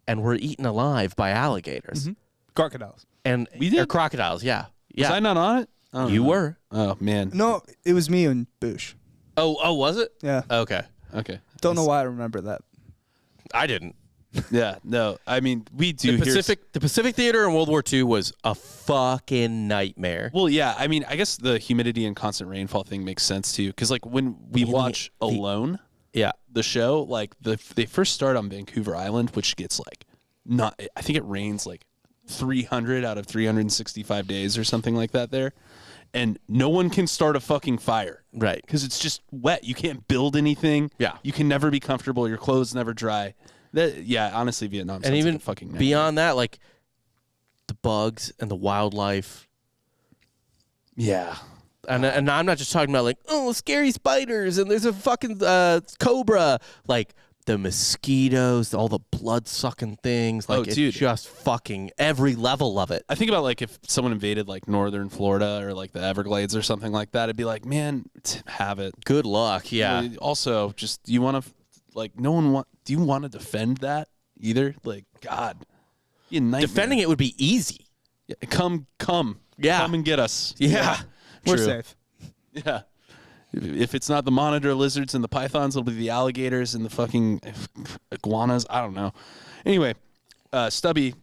and were eaten alive by alligators. Mm-hmm. Crocodiles. And We did? Or crocodiles, yeah. Was I not on it? I don't You know. were. Oh, man. No, it was me and Boosh. Oh, was it? Yeah. Okay. Okay. Don't know why I remember that. I didn't. Yeah, no. I mean, we do The Pacific Theater in World War II was a fucking nightmare. Well, yeah. I mean, I guess the humidity and constant rainfall thing makes sense, too. Because, like, when we watch Alone, Yeah. the show, like, they first start on Vancouver Island, which gets, like, I think it rains, like, 300 out of 365 days or something like that there. And no one can start a fucking fire. Right. Because it's just wet. You can't build anything. Yeah. You can never be comfortable. Your clothes never dry. Yeah, honestly, Vietnam And sounds even like a fucking nightmare. beyond that, like the bugs and the wildlife. Yeah. And I'm not just talking about like, oh, scary spiders and there's a fucking cobra. Like the mosquitoes, all the blood-sucking things. Like, dude. it's just fucking every level of it. I think about, like, if someone invaded, like, northern Florida or, like, the Everglades or something like that, it'd be like, man, have it. Good luck, yeah. Also, just, do you want to, like, do you want to defend that either? Like, God. You nightmare. Defending it would be easy. Yeah, come. Yeah. Come and get us. Yeah. We're True. safe. Yeah. If it's not the monitor lizards and the pythons, it'll be the alligators and the fucking iguanas. I don't know. Anyway, Stubby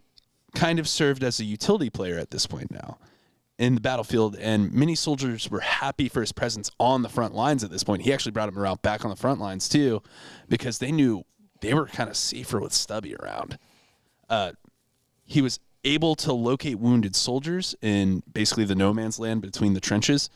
kind of served as a utility player at this point now in the battlefield, and many soldiers were happy for his presence on the front lines at this point. He actually brought him around back on the front lines too, because they knew they were kind of safer with Stubby around. He was able to locate wounded soldiers in basically the no man's land between the trenches.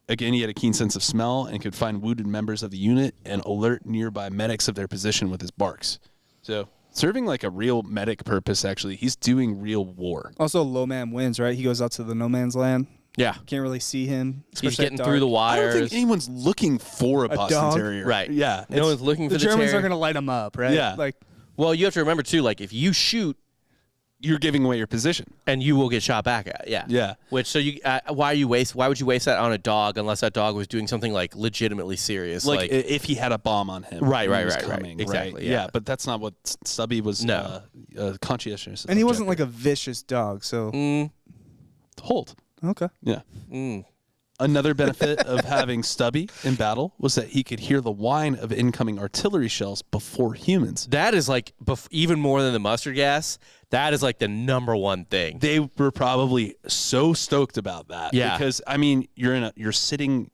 Again, he had a keen sense of smell and could find wounded members of the unit and alert nearby medics of their position with his barks. So, serving like a real medic purpose, actually. He's doing real war. Also, low man wins, right? He goes out to the no man's land. Yeah. Can't really see him. He's especially getting at through the dark. I don't wires. think anyone's looking for a Boston dog? Terrier. Right. Yeah. No one's looking for The the Germans terrier. are going to light him up, right? Yeah. Like, Well, you have to remember too, like if you shoot You're giving away your position. and you will get shot back at, yeah. Yeah. Which so you why would you waste that on a dog unless that dog was doing something like legitimately serious? Like, if he had a bomb on him. Right, when right, he was right, right. coming, Exactly, Yeah. yeah. But that's not what Stubby was. No. Conscientious. and he wasn't like a vicious dog, so. Hold. Okay. Yeah. Another benefit of having Stubby in battle was that he could hear the whine of incoming artillery shells before humans. that is like even more than the mustard gas. That is like the number one thing. They were probably so stoked about that. Yeah. Because I mean, you're sitting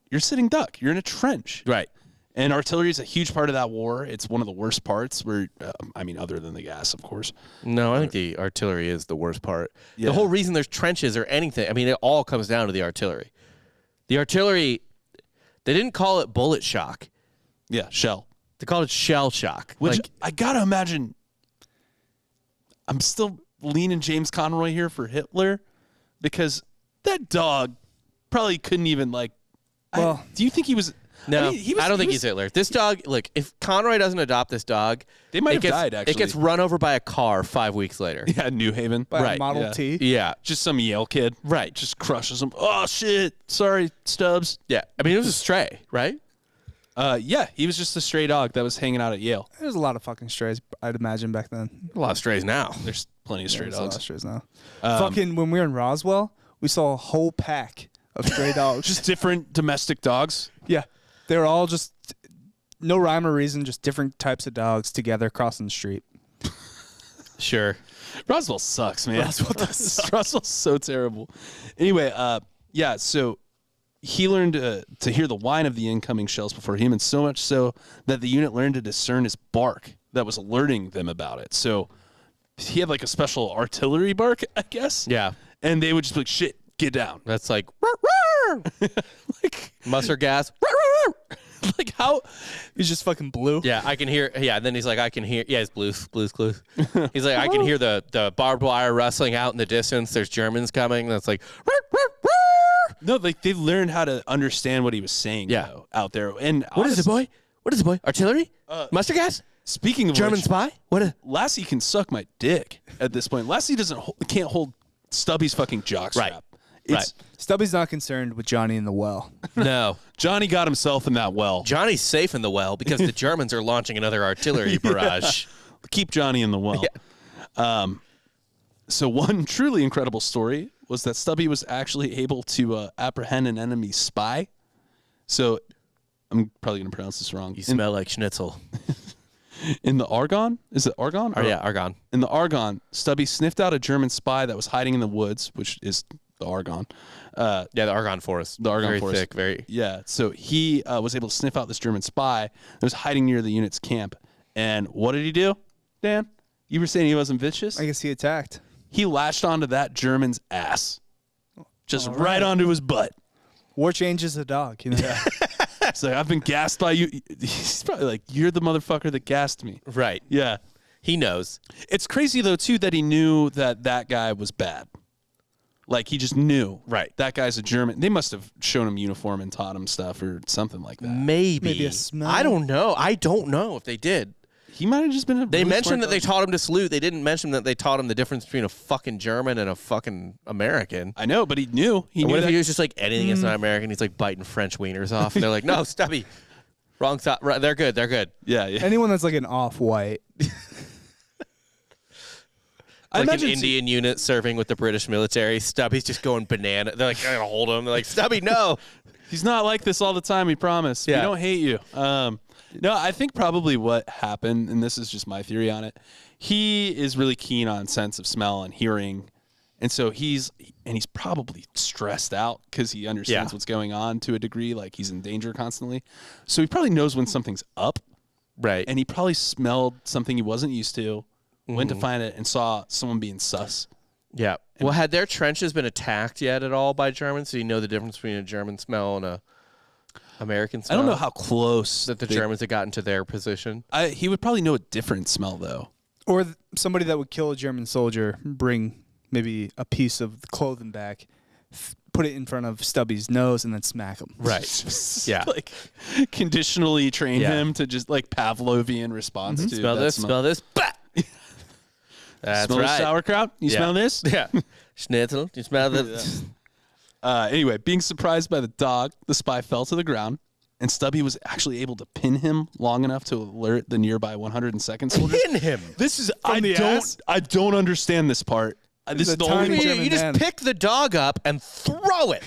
duck. You're in a trench. Right. And artillery is a huge part of that war. It's one of the worst parts where, other than the gas, of course. No, I think the artillery is the worst part. Yeah. The whole reason there's trenches or anything, I mean, it all comes down to the artillery. The artillery, they didn't call it bullet shock. Yeah, shell. They called it shell shock. Which Like, I gotta imagine. I'm still leaning James Conroy here for Hitler, because that dog probably couldn't even Well- do you think he was? No, I mean, I don't think he's Hitler. This dog, look, if Conroy doesn't adopt this dog, They might it have gets, died, actually. It gets run over by a car 5 weeks later. Yeah, New Haven. By a Right, Model yeah. T. Yeah. Just some Yale kid. Right. Just crushes him. Oh, shit. Sorry, Stubbs. Yeah. I mean, it was a stray, right? Yeah, he was just a stray dog that was hanging out at Yale. There's a lot of fucking strays, I'd imagine, back then. A lot of strays now. There's plenty of stray There's a lot of dogs. strays now. Fucking when we were in Roswell, we saw a whole pack of stray dogs. Just different domestic dogs. Yeah. They were all just no rhyme or reason, just different types of dogs together crossing the street. Sure. Roswell sucks, man. Roswell does suck. Roswell's so terrible. Anyway, yeah, so he learned to hear the whine of the incoming shells before him, and so much so that the unit learned to discern his bark that was alerting them about it. So he had like a special artillery bark, I guess. Yeah. And they would just be like, shit, get down. That's like, Like, mustard gas. like how? He's just fucking blue. Yeah, I can hear. Yeah, and then he's like, I can hear. Yeah, it's Blues Clues. He's like, I can hear the barbed wire rustling out in the distance. There's Germans coming. That's like, No, like they learned how to understand what he was saying. Yeah. Though, out there. And what is it, boy? What is it, boy? Artillery? Mustard gas? Speaking of German which, spy? What? Lassie can suck my dick at this point. Lassie can't hold Stubby's fucking jockstrap. Right. It's Stubby's not concerned with Johnny in the well. No. Johnny got himself in that well. Johnny's safe in the well because the Germans are launching another artillery barrage. Keep Johnny in the well. So one truly incredible story was that Stubby was actually able to apprehend an enemy spy. So I'm probably going to pronounce this wrong. You smell like schnitzel. In the Argonne? Is it Argonne? Oh, yeah, Argonne. In the Argonne, Stubby sniffed out a German spy that was hiding in the woods, which is the Argonne. Yeah, the Argonne forest. The Argonne very forest. thick, very. Yeah, so he was able to sniff out this German spy that was hiding near the unit's camp. And what did he do, Dan? You were saying he wasn't vicious? I guess he attacked. He latched onto that German's ass. Just right onto his butt. War changes a dog, you know. It's like, I've been gassed by you. He's probably like, you're the motherfucker that gassed me. Right. Yeah. He knows. It's crazy, though, too, that he knew that that guy was bad. Like, he just knew. Right. That guy's a German. They must have shown him uniform and taught him stuff or something like that. Maybe a smell? I don't know. I don't know if they did. He might have just been a They really mentioned that smart they dog. taught him to salute. They didn't mention that they taught him the difference between a fucking German and a fucking American. I know, but he knew. He And knew what if that. he was just like anything that's not American? He's like biting French wieners off. And they're like, no, Stubby. Wrong side. Right, they're good. They're good. Yeah, yeah. Anyone that's like an off-white. I Like an imagine Indian unit serving with the British military. Stubby's just going banana. They're like, I'm gonna hold him. They're like, Stubby, no. he's not like this all the time, we promise. Yeah. We don't hate you. No, I think probably what happened, and this is just my theory on it, he is really keen on sense of smell and hearing. And so he's probably stressed out because he understands Yeah. what's going on to a degree, like he's in danger constantly. So he probably knows when something's up, Right. and he probably smelled something he wasn't used to, went to Mm-hmm. find it, and saw someone being sus. Yeah. Well, had their trenches been attacked yet at all by Germans? So you know the difference between a German smell and a American I smell? don't know how close that the they- Germans had gotten to their position. He would probably know a different smell, though. Or somebody that would kill a German soldier, bring maybe a piece of the clothing back, put it in front of Stubby's nose, and then smack him. Right. Yeah. Like conditionally train Yeah. him to just like Pavlovian response to Smell that this, smell this. Bah! That's Smell right. this sauerkraut? You Yeah. smell this? Yeah. Schnitzel. You smell this? Anyway, being surprised by the dog, the spy fell to the ground, and Stubby was actually able to pin him long enough to alert the nearby 102nd soldiers. Pin him. This is the ass? I don't understand this part. This a is the tiny only German You just man. pick the dog up and throw it.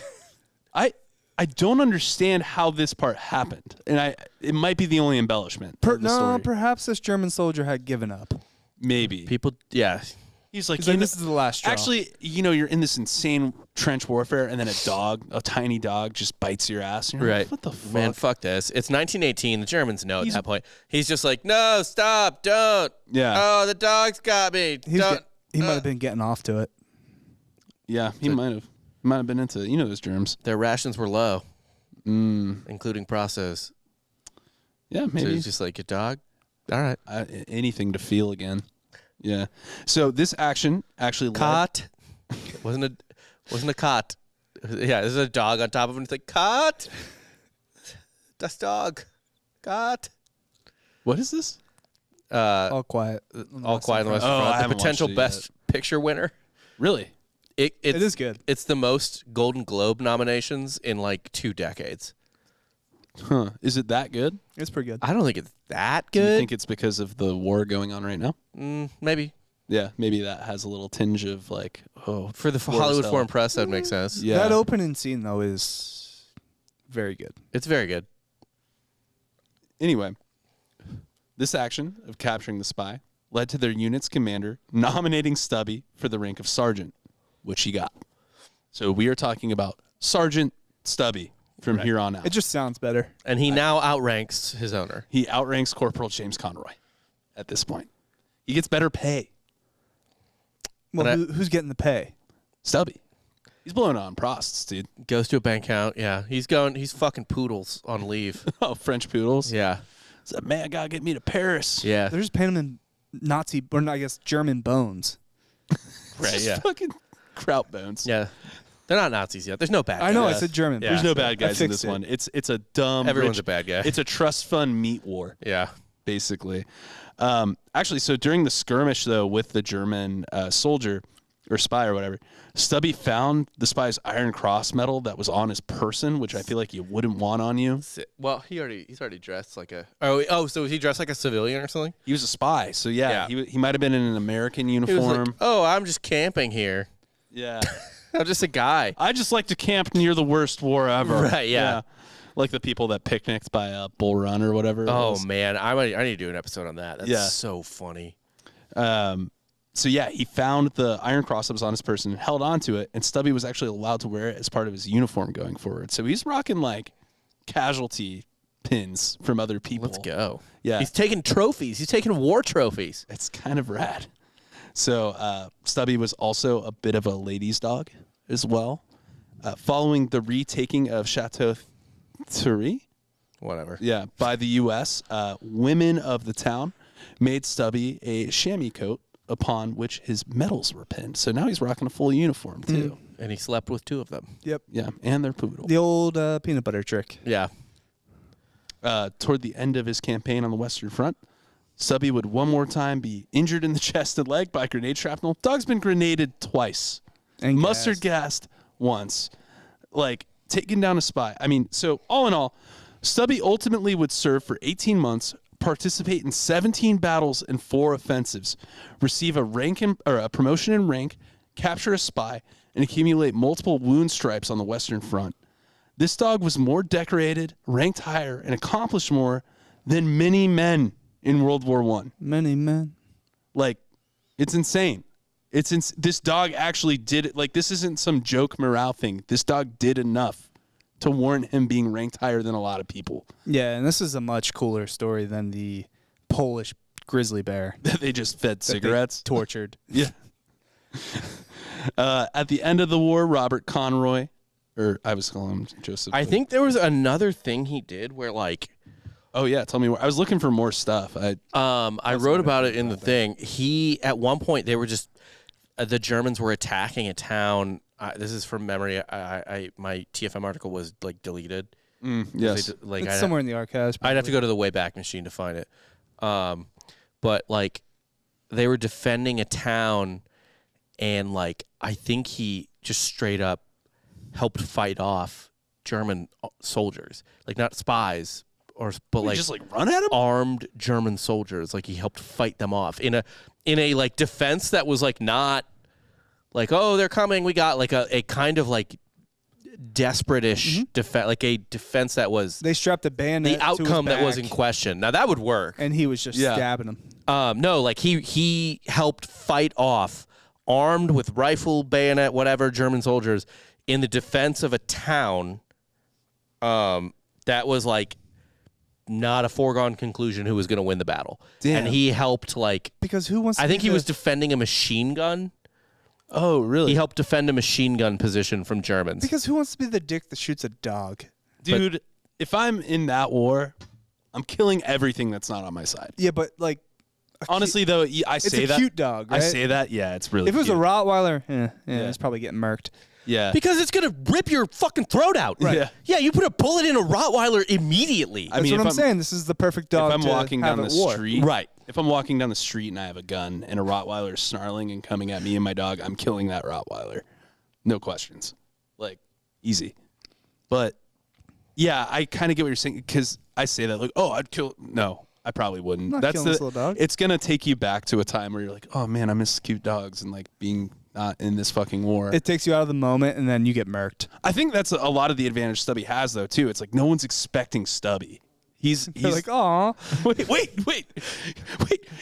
I don't understand how this part happened, and it might be the only embellishment of the story. Perhaps this German soldier had given up. Maybe People, yeah. he's like, He's like, this is the last straw. actually, you're in this insane trench warfare, and then a tiny dog, just bites your ass. And you're Right. like, what the fuck? Man, fuck this. It's 1918. The Germans know at that point. He's just like, no, stop, don't. Yeah. Oh, the dog's got me. Don't. He might have been getting off to it. Yeah, he might have been into those germs. Their rations were low, including process. Yeah, So maybe he's just like, a dog? All right. anything to feel again. Yeah. So this action actually led. Cot. wasn't a cot. Yeah, there's a dog on top of him. It's like, cot. Das Dog. God. What is this? All Quiet. All Quiet on the Western Oh, I Front. The haven't potential watched it yet. Best Picture winner. Really? It is good. It's the most Golden Globe nominations in like 2 decades. Huh. Is it that good? It's pretty good. I don't think it's that Do you good. think it's because of the war going on right now? Maybe. Yeah, maybe that has a little tinge of like, oh, For the war as Hollywood hell. Foreign Press, that would make sense. Yeah. That opening scene though is very good. It's very good. Anyway, this action of capturing the spy led to their unit's commander nominating Stubby for the rank of sergeant, which he got. So we are talking about Sergeant Stubby from here on out. It just sounds better. And he now outranks his owner. He outranks Corporal James Conroy at this point. He gets better pay. Well, But who's getting the pay? Stubby. He's blowing on prosts, dude. Goes to a bank account. Yeah. He's fucking poodles on leave. Oh, French poodles. Yeah. He's like, man, gotta get me to Paris. Yeah. They're just paying him in Nazi, or I guess German bones. Right, Just yeah. fucking kraut bones. Yeah. They're not Nazis yet. There's no bad guys. I know, I Yeah. said German. Yeah. There's no bad guys in fixed this it. one. It's a dumb. Everyone's rich- a bad guy. It's a trust fund meat war, Yeah. basically. Actually, so during the skirmish though with the German soldier or spy or whatever, Stubby found the spy's Iron Cross medal that was on his person, which I feel like you wouldn't want on you. Well, he's already dressed like a. Oh, so was he dressed like a civilian or something? He was a spy, so yeah. he might have been in an American He was uniform. like, oh, I'm just camping here. Yeah. I'm just a guy. I just like to camp near the worst war ever. Right, yeah. Like the people that picnicked by Bull Run or whatever. it Oh was. man, I need to do an episode on that. That's Yeah. so funny. So yeah, he found the Iron Cross that was on his person and held on to it, and Stubby was actually allowed to wear it as part of his uniform going forward. So he's rocking like casualty pins from other people. Let's go. Yeah. He's taking trophies. He's taking war trophies. It's kind of rad. So Stubby was also a bit of a ladies' dog as well. Following the retaking of Chateau Thierry, Whatever. yeah, by the U.S., women of the town made Stubby a chamois coat upon which his medals were pinned. So now he's rocking a full uniform too. And he slept with 2 of them. Yep. Yeah, and their poodle. The old peanut butter trick. Yeah. Toward the end of his campaign on the Western Front, Stubby would one more time be injured in the chest and leg by grenade shrapnel. Dog's been grenaded twice. And Mustard gassed once. Like, taking down a spy. I mean, so all in all, Stubby ultimately would serve for 18 months, participate in 17 battles and 4 offensives, receive a promotion in rank, capture a spy, and accumulate multiple wound stripes on the Western Front. This dog was more decorated, ranked higher, and accomplished more than many men in World War I. Many men. Like, it's insane. This dog actually did it. Like, this isn't some joke morale thing. This dog did enough to warrant him being ranked higher than a lot of people. Yeah, and this is a much cooler story than the Polish grizzly bear That they just fed that they cigarettes. tortured. Yeah. At the end of the war, Robert Conroy, or I was calling him Joseph. I think there was another thing he did where like Oh yeah, tell me more. I was looking for more stuff. I wrote about it in the thing. He at one point they were just the Germans were attacking a town. This is from memory. My TFM article was like deleted. Yes. Like It's somewhere in the archives. I'd have to probably. go to the Wayback Machine to find it. But like they were defending a town, and like I think he just straight up helped fight off German soldiers, like not spies but like just like run at him. armed German soldiers. Like he helped fight them off in a like defense that was like not like, oh, they're coming. We got like a kind of like desperate-ish defense, like a defense that was They strapped a bayonet the outcome to his that was in back, question. Now that would work. and he was just Yeah. stabbing him. No, like he helped fight off armed with rifle, bayonet, whatever German soldiers in the defense of a town. That was like not a foregone conclusion who was going to win the battle. Damn. And he helped like Because who wants? I to think be he was the- defending a machine gun. Oh really? He helped defend a machine gun position from Germans. Because who wants to be the dick that shoots a dog? Dude, if I'm in that war, I'm killing everything that's not on my side. Yeah, but like, Honestly, though, I it's say a that. cute dog. I Right? say that. Yeah, it's really. If it was a cute. Rottweiler, Yeah. it's probably getting murked. Yeah. Because it's going to rip your fucking throat out. Right. Yeah. Yeah, you put a bullet in a Rottweiler immediately. That's what I'm saying. This is the perfect dog. If I'm walking down the street, Right. If I'm walking down the street and I have a gun and a Rottweiler is snarling and coming at me and my dog, I'm killing that Rottweiler. No questions. Like, easy. But, yeah, I kind of get what you're saying because I say that, like, oh, I'd kill. No, I probably wouldn't. Not killing this little dog. It's going to take you back to a time where you're like, oh, man, I miss cute dogs and, like, being not in this fucking war. It takes you out of the moment and then you get murked. I think that's a lot of the advantage Stubby has, though, too. It's like no one's expecting Stubby. He's like, aw. Wait.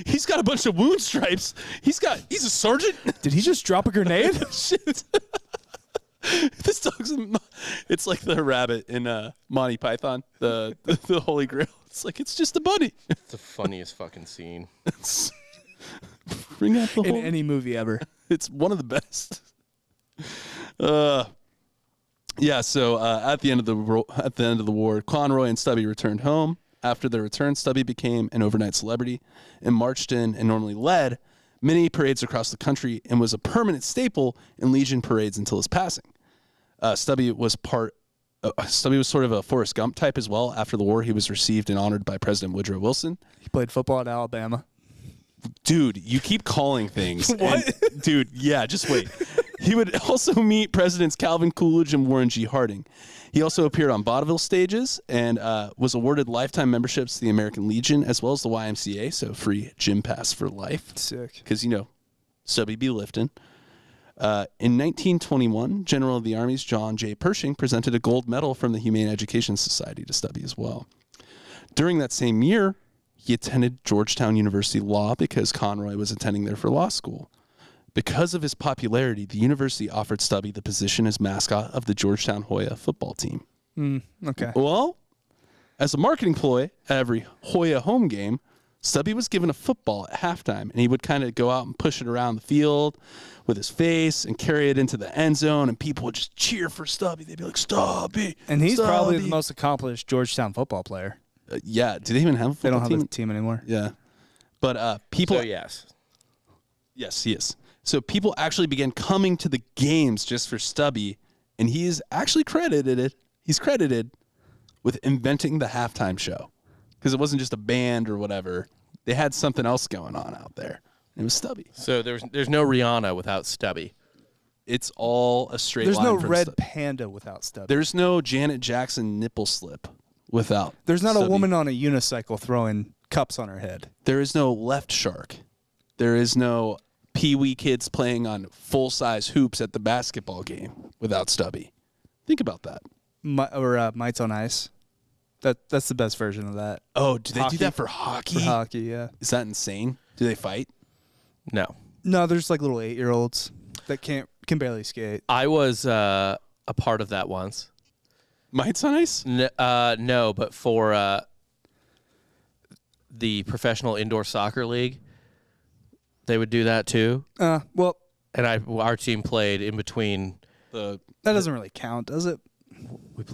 He's got a bunch of wound stripes. He's a sergeant. Did he just drop a grenade? Shit. This dog's it's like the rabbit in Monty Python, the Holy Grail. It's like it's just a bunny. It's the funniest fucking scene. Bring out the In whole, any movie ever. It's one of the best. Yeah, so at the end of the war, Conroy and Stubby returned home. After their return, Stubby became an overnight celebrity and marched in and normally led many parades across the country and was a permanent staple in Legion parades until his passing. Stubby was sort of a Forrest Gump type as well. After the war, he was received and honored by President Woodrow Wilson. He played football at Alabama. Dude, you keep calling things. What? Dude, yeah, just wait. He would also meet Presidents Calvin Coolidge and Warren G. Harding. He also appeared on vaudeville stages and was awarded lifetime memberships to the American Legion as well as the YMCA, so free gym pass for life. Sick. Because, Stubby be lifting. In 1921, General of the Army's John J. Pershing presented a gold medal from the Humane Education Society to Stubby as well. During that same year, he attended Georgetown University Law because Conroy was attending there for law school. Because of his popularity, the university offered Stubby the position as mascot of the Georgetown Hoya football team. Okay. Well, as a marketing ploy at every Hoya home game, Stubby was given a football at halftime, and he would kind of go out and push it around the field with his face and carry it into the end zone, and people would just cheer for Stubby. They'd be like, Stubby! And he's Stubby. probably the most accomplished Georgetown football player. Yeah. Do they even have a football They don't have a team anymore. Yeah. But people... So, yes. Yes, he is. So people actually began coming to the games just for Stubby, and he is actually credited with inventing the halftime show. Because it wasn't just a band or whatever. They had something else going on out there. It was Stubby. So there's no Rihanna without Stubby. It's all a straight There's line no from red Stubby. panda without Stubby. There's no Janet Jackson nipple slip without There's not Stubby. a woman on a unicycle throwing cups on her head. There is no left shark. There is no Pee-wee kids playing on full-size hoops at the basketball game without Stubby. Think about that. Mites on Ice. That's the best version of that. Oh, do they Hockey. do that for hockey? For hockey, yeah. Is that insane? Do they fight? No. No, there's like little 8-year-olds that can barely skate. I was a part of that once. Mites on Ice? No, but for the professional indoor soccer league, they would do that too. Well, And our team played in between. that doesn't really count, does it? We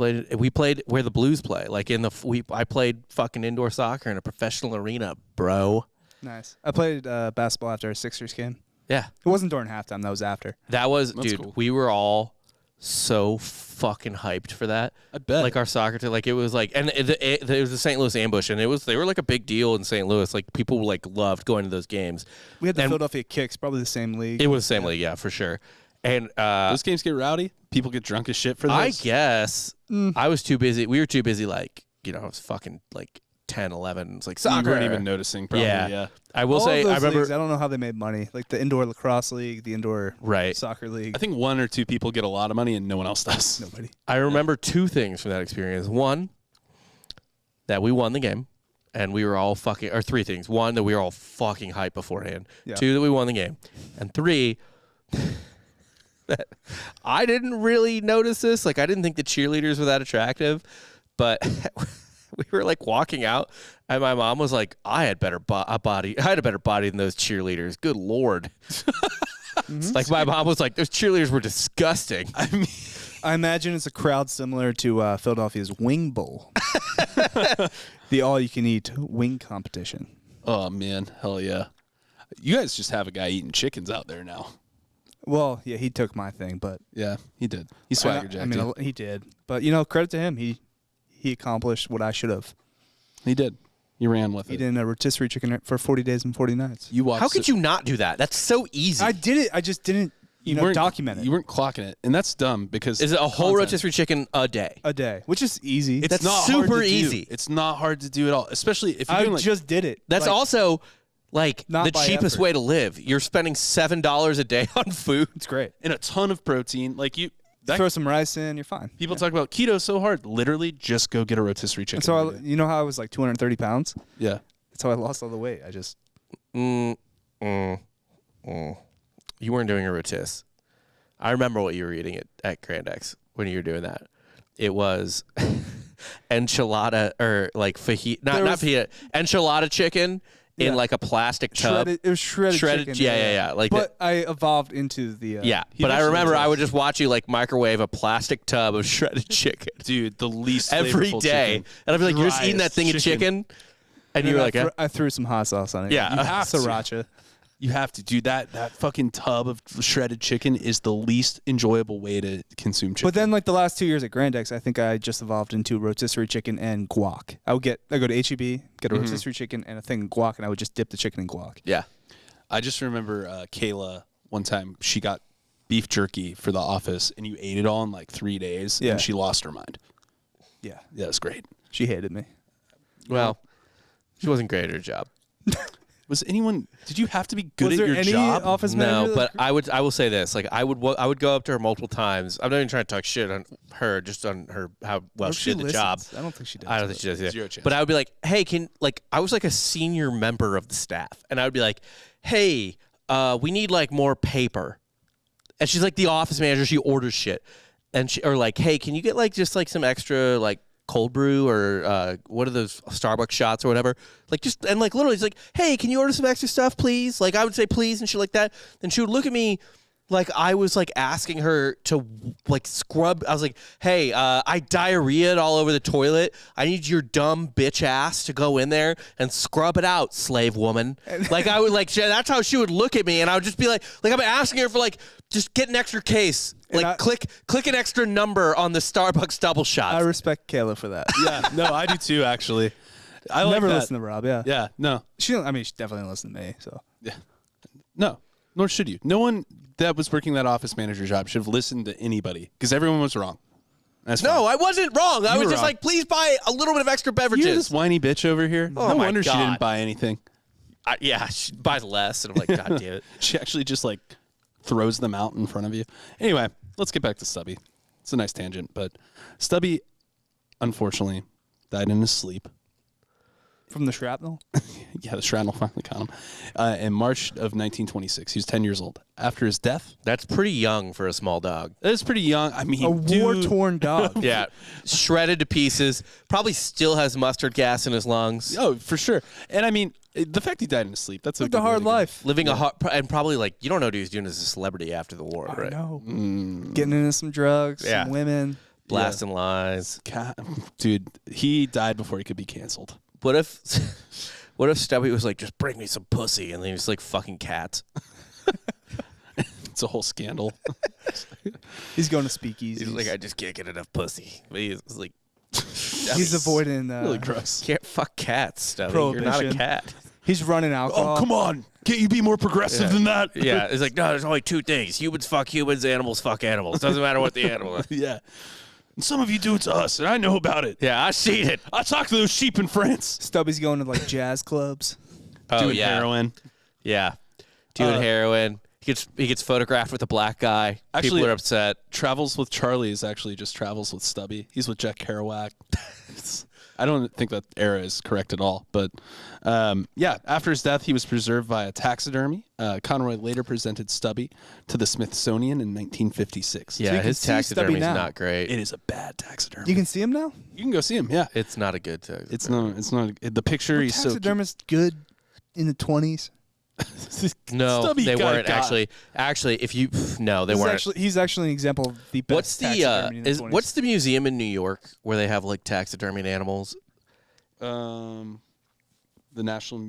played where the Blues play. Like I played fucking indoor soccer in a professional arena, bro. Nice. I played basketball after a Sixers game. Yeah. It wasn't during halftime. That was after. That was, That's dude, cool. we were all so fucking hyped for that. I bet. Like our soccer team, like it was like, and it was the St. Louis ambush, and they were like a big deal in St. Louis. Like people like loved going to those games. We had the And Philadelphia Kicks, probably the same league. It was the same league, yeah, for sure. And Those games get rowdy? People get drunk as shit for those? I guess I was too busy. We were too busy, like, I was fucking like 10, 11. It's like You soccer. weren't even noticing, probably. Yeah. I will All say, of those I remember. leagues, I don't know how they made money. Like the indoor lacrosse league, the indoor Right. soccer league. I think one or two people get a lot of money and no one else does. Nobody. I remember two things from that experience. One, that we won the game, and we were all fucking, or three things. One, that we were all fucking hyped beforehand. Yeah. Two, that we won the game. And three, that I didn't really notice this. Like, I didn't think the cheerleaders were that attractive, but we were like walking out, and my mom was like, I had a better body than those cheerleaders. Good Lord. Like, my mom was like, those cheerleaders were disgusting. I mean, I imagine it's a crowd similar to Philadelphia's Wing Bowl. The all-you-can-eat wing competition. oh, man. Hell yeah. You guys just have a guy eating chickens out there now. Well, yeah, he took my thing, but Yeah, he did. He swagger jacked. I mean, he did. But credit to him. He accomplished what I should have. He did. He ran with it. Eating a rotisserie chicken for 40 days and 40 nights. You watched. How could you not do that? That's so easy. I did it. I just didn't, document it. You weren't clocking it, and that's dumb because Is it a whole rotisserie chicken a day? A day, which is easy. It's That's not hard super to do. easy. It's not hard to do at all, especially if you're I doing just did it. That's Like, also like Not the by cheapest effort. way to live. You're spending $7 a day on food. It's great. and a ton of protein. Like Throw some rice in, you're fine. people talk about keto so hard. Literally, just go get a rotisserie chicken. And so, every day. you know how I was like 230 pounds? Yeah. That's how I lost all the weight. I just... You weren't doing a rotis. I remember what you were eating at Grand X when you were doing that. It was enchilada or like fajita, not fajita, enchilada chicken in like a plastic tub. It was shredded chicken. Yeah. Like but I evolved into the... but I remember I would just watch you like microwave a plastic tub of shredded chicken. Dude, the least every flavorful day. chicken. And I'd be like, you're just eating that Driest thing of chicken? And you then were like, I threw some hot sauce on it. Yeah. You have to. Sriracha. You have to do that. That fucking tub of shredded chicken is the least enjoyable way to consume chicken. But then, like the last 2 years at Grand X, I think I just evolved into rotisserie chicken and guac. I go to HEB, get a rotisserie chicken and a thing of guac, and I would just dip the chicken in guac. yeah. I just remember Kayla one time. She got beef jerky for the office, and you ate it all in like 3 days, Yeah. and she lost her mind. Yeah. Yeah, it's great. She hated me. Well, she wasn't great at her job. Did you have to be good Was at there your any job? office No, manager? but I will say this: like I would go up to her multiple times. I'm not even trying to talk shit on her, just on her how well she did the job. I don't think she does. I don't think she does. Yeah. Zero chance. But I would be like, hey, I was like a senior member of the staff, and I would be like, hey, we need like more paper, and she's like the office manager. She orders shit, or like, hey, can you get like just like some extra like cold brew or what are those Starbucks shots or whatever, like just, and like literally it's like, hey, can you order some extra stuff please? Like I would say please and shit like that, and she would look at me like I was like asking her to like scrub. I was like, hey, I diarrheaed all over the toilet. I need your dumb bitch ass to go in there and scrub it out, slave woman. Like I would like, that's how she would look at me, and I would just be like I'm asking her for like, just get an extra case. Like click an extra number on the Starbucks double shots. I respect Kayla for that. Yeah, no, I do too. Actually, I like Never that. listen to Rob. Yeah. Yeah, no, She definitely didn't listen to me. So yeah, no, nor should you. No one that was working that office manager job should have listened to anybody because everyone was wrong. That's fine. No, I wasn't wrong. I You was were just wrong. like, please buy a little bit of extra beverages. You're this whiny bitch over here. Oh no my wonder she God. didn't buy anything. Yeah, she buys less, and I'm like, God damn it. She actually just like throws them out in front of you. Anyway, let's get back to Stubby. It's a nice tangent, but Stubby, unfortunately, died in his sleep. from the shrapnel. Yeah, the shrapnel finally caught him. In March of 1926, he was 10 years old. After his death, That's pretty young for a small dog. that is pretty young. I mean, A dude, war-torn dog. Yeah, shredded to pieces. Probably still has mustard gas in his lungs. Oh, for sure. And I mean, the fact he died in his sleep, that's Lived a a good way hard to go. life. Living a hard, and probably like, you don't know what he was doing as a celebrity after the war, I right? know. Getting into some drugs, Yeah. some women. Blasting lies. Dude, he died before he could be canceled. What if Stubby was like, just bring me some pussy, and then he was like fucking cats? It's a whole scandal. He's going to speakeasies. He's like, I just can't get enough pussy. But he's like, He's avoiding. Really gross. can't fuck cats, Stubby. You're not a Prohibition. cat. He's running alcohol. Oh, come on. Can't you be more progressive than that? Yeah, it's like, no, there's only two things. Humans fuck humans, animals fuck animals. Doesn't matter what the animal is. Yeah. And some of you do it to us, and I know about it. Yeah, I've seen it. I talked to those sheep in France. Stubby's going to like jazz clubs. Oh, Doing yeah. heroin. Yeah. Doing heroin. He gets photographed with a black guy. Actually- People are upset. Travels with Charlie is actually just Travels with Stubby. He's with Jack Kerouac. I don't think that era is correct at all. But, yeah, after his death, he was preserved via taxidermy. Conroy later presented Stubby to the Smithsonian in 1956. Yeah, you can his see Stubby taxidermy is now. not great. It is a bad taxidermy. You can see him now. You can go see him, yeah. It's not a good taxidermy. It's not, the picture, he's so cute. Taxidermist good in the 20s. No, Stubby they got weren't actually. Actually, if you no, they weren't. He's actually an example of the best What's the taxidermy in the 20s. what's the museum in New York where they have like taxidermied animals? The National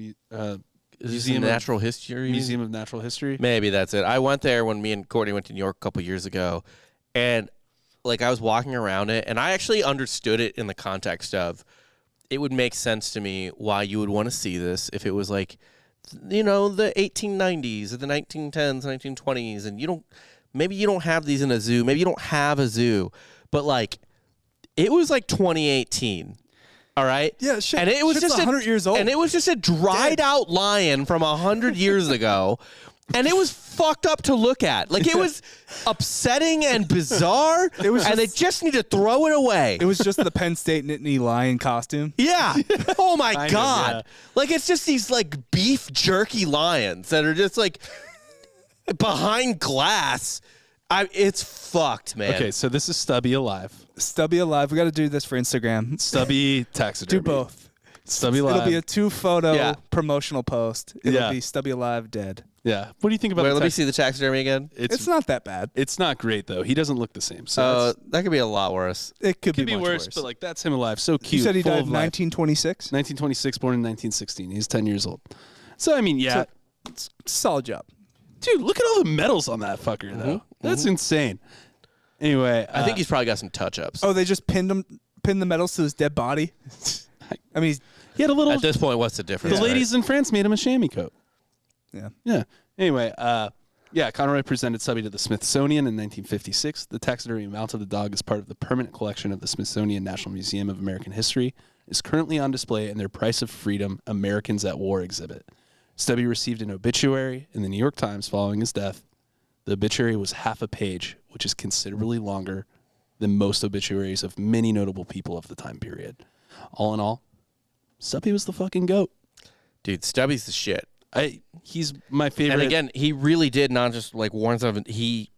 Is this Museum a of- natural history? Museum of Natural History. Maybe that's it. I went there when me and Courtney went to New York a couple years ago, and like I was walking around it, and I actually understood it in the context of it would make sense to me why you would want to see this if it was like, you know, the 1890s or the 1910s, 1920s, and maybe you don't have these in a zoo. Maybe you don't have a zoo, but like it was like 2018. All right. Yeah, shit. And it was Shit's just 100 years old. And it was just a dried out lion from 100 years ago. And it was fucked up to look at. Like, it was upsetting and bizarre. And they just need to throw it away. It was just the Penn State Nittany lion costume. Yeah. Oh, my Kind of, God. yeah. Like, it's just these, like, beef jerky lions that are just, like, behind glass. It's fucked, man. Okay, so this is Stubby alive. Stubby alive. We got to do this for Instagram. Stubby taxidermy. Do both. Stubby alive. It'll be a 2-photo Yeah. promotional post. It'll Yeah. be Stubby alive, dead. Yeah. What do you think about Wait, the let me see the taxidermy again. It's not that bad. It's not great though. He doesn't look the same. So that's- That could be a lot worse. It could could be be much worse, but like that's him alive. So cute. you said he full died of in life. 1926. 1926, born in 1916. He's 10 years old. So I mean, yeah, Solid job. dude, look at all the medals on that fucker though. That's insane. Anyway, I think he's probably got some touch-ups. Oh, they just pinned the medals to his dead body. I mean, he had a little. At this point, what's the difference? The ladies in France made him a chamois coat. yeah. Yeah. Anyway, yeah, Conroy presented Stubby to the Smithsonian in 1956. The taxidermy mount of the dog is part of the permanent collection of the Smithsonian National Museum of American History. It is currently on display in their Price of Freedom Americans at War exhibit. Stubby received an obituary in the New York Times following his death. The obituary was half a page, which is considerably longer than most obituaries of many notable people of the time period. All in all, Stubby was the fucking GOAT. Dude, Stubby's the shit. He's my favorite. And again, he really did not just like warn something. He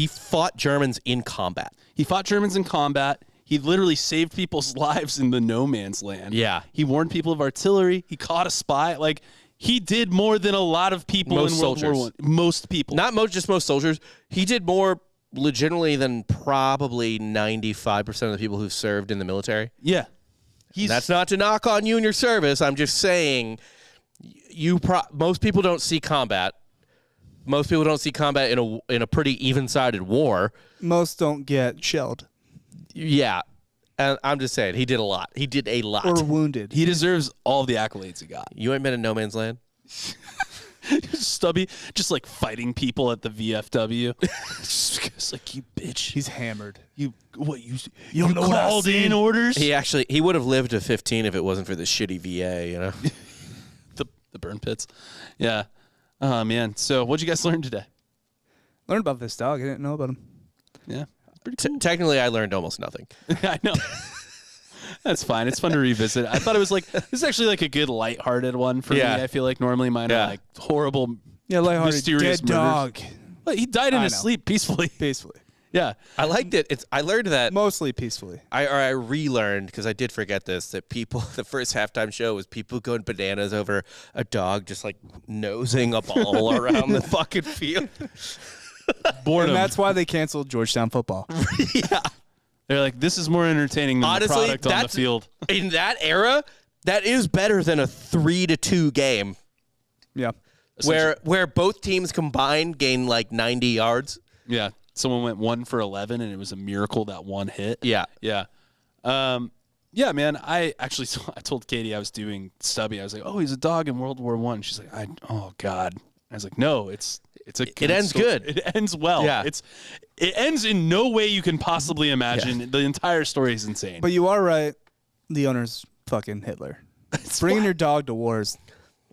fought Germans in combat. He fought Germans in combat. He literally saved people's lives in the no man's land. Yeah. He warned people of artillery. He caught a spy. Like, he did more than a lot of people Most in World War soldiers. I. Most people. Not just most soldiers. He did more legitimately than probably 95% of the people who served in the military. Yeah. That's not to knock on you and your service. I'm just saying most people don't see combat. Most people don't see combat in a pretty even-sided war. Most don't get shelled Yeah. And I'm just saying, he did a lot. He did a lot. or wounded. He deserves all the accolades he got. You ain't been in no man's land? Stubby just like fighting people at the VFW. Just like, you bitch. He's hammered. You don't know what I called seen. in orders? He would have lived to 15 if it wasn't for the shitty VA, you know? The burn pits. Yeah. Oh, man. So what'd you guys learn today? Learned about this dog. I didn't know about him. Yeah. Pretty cool. Technically, I learned almost nothing. I know. That's fine. It's fun to revisit. I thought it was like, this is actually like a good lighthearted one for Yeah. me. I feel like normally mine Yeah. are like horrible, Yeah, lighthearted. mysterious Dead murders. dog. But he died in I his know. sleep peacefully. Peacefully. Yeah. I liked it. I learned that. Mostly peacefully. I relearned, because I did forget this, that people, the first halftime show was people going bananas over a dog just like nosing a ball around the fucking field. Boredom. And that's why they canceled Georgetown football. Yeah. They're like, this is more entertaining than Honestly, the product on the that's- field. In that era, that is better than a 3-2 game Yeah. where both teams combined gained like 90 yards. Yeah. Someone went 1 for 11, and it was a miracle that one hit. Yeah. Yeah. Yeah, man. I told Katie I was doing Stubby. I was like, oh, he's a dog in World War I. She's like, oh, God. I was like, no, it's a good ends story. good. It ends well. Yeah. It ends in no way you can possibly imagine. Yeah. The entire story is insane. But you are right. The owner's fucking Hitler. Bringing your dog to wars.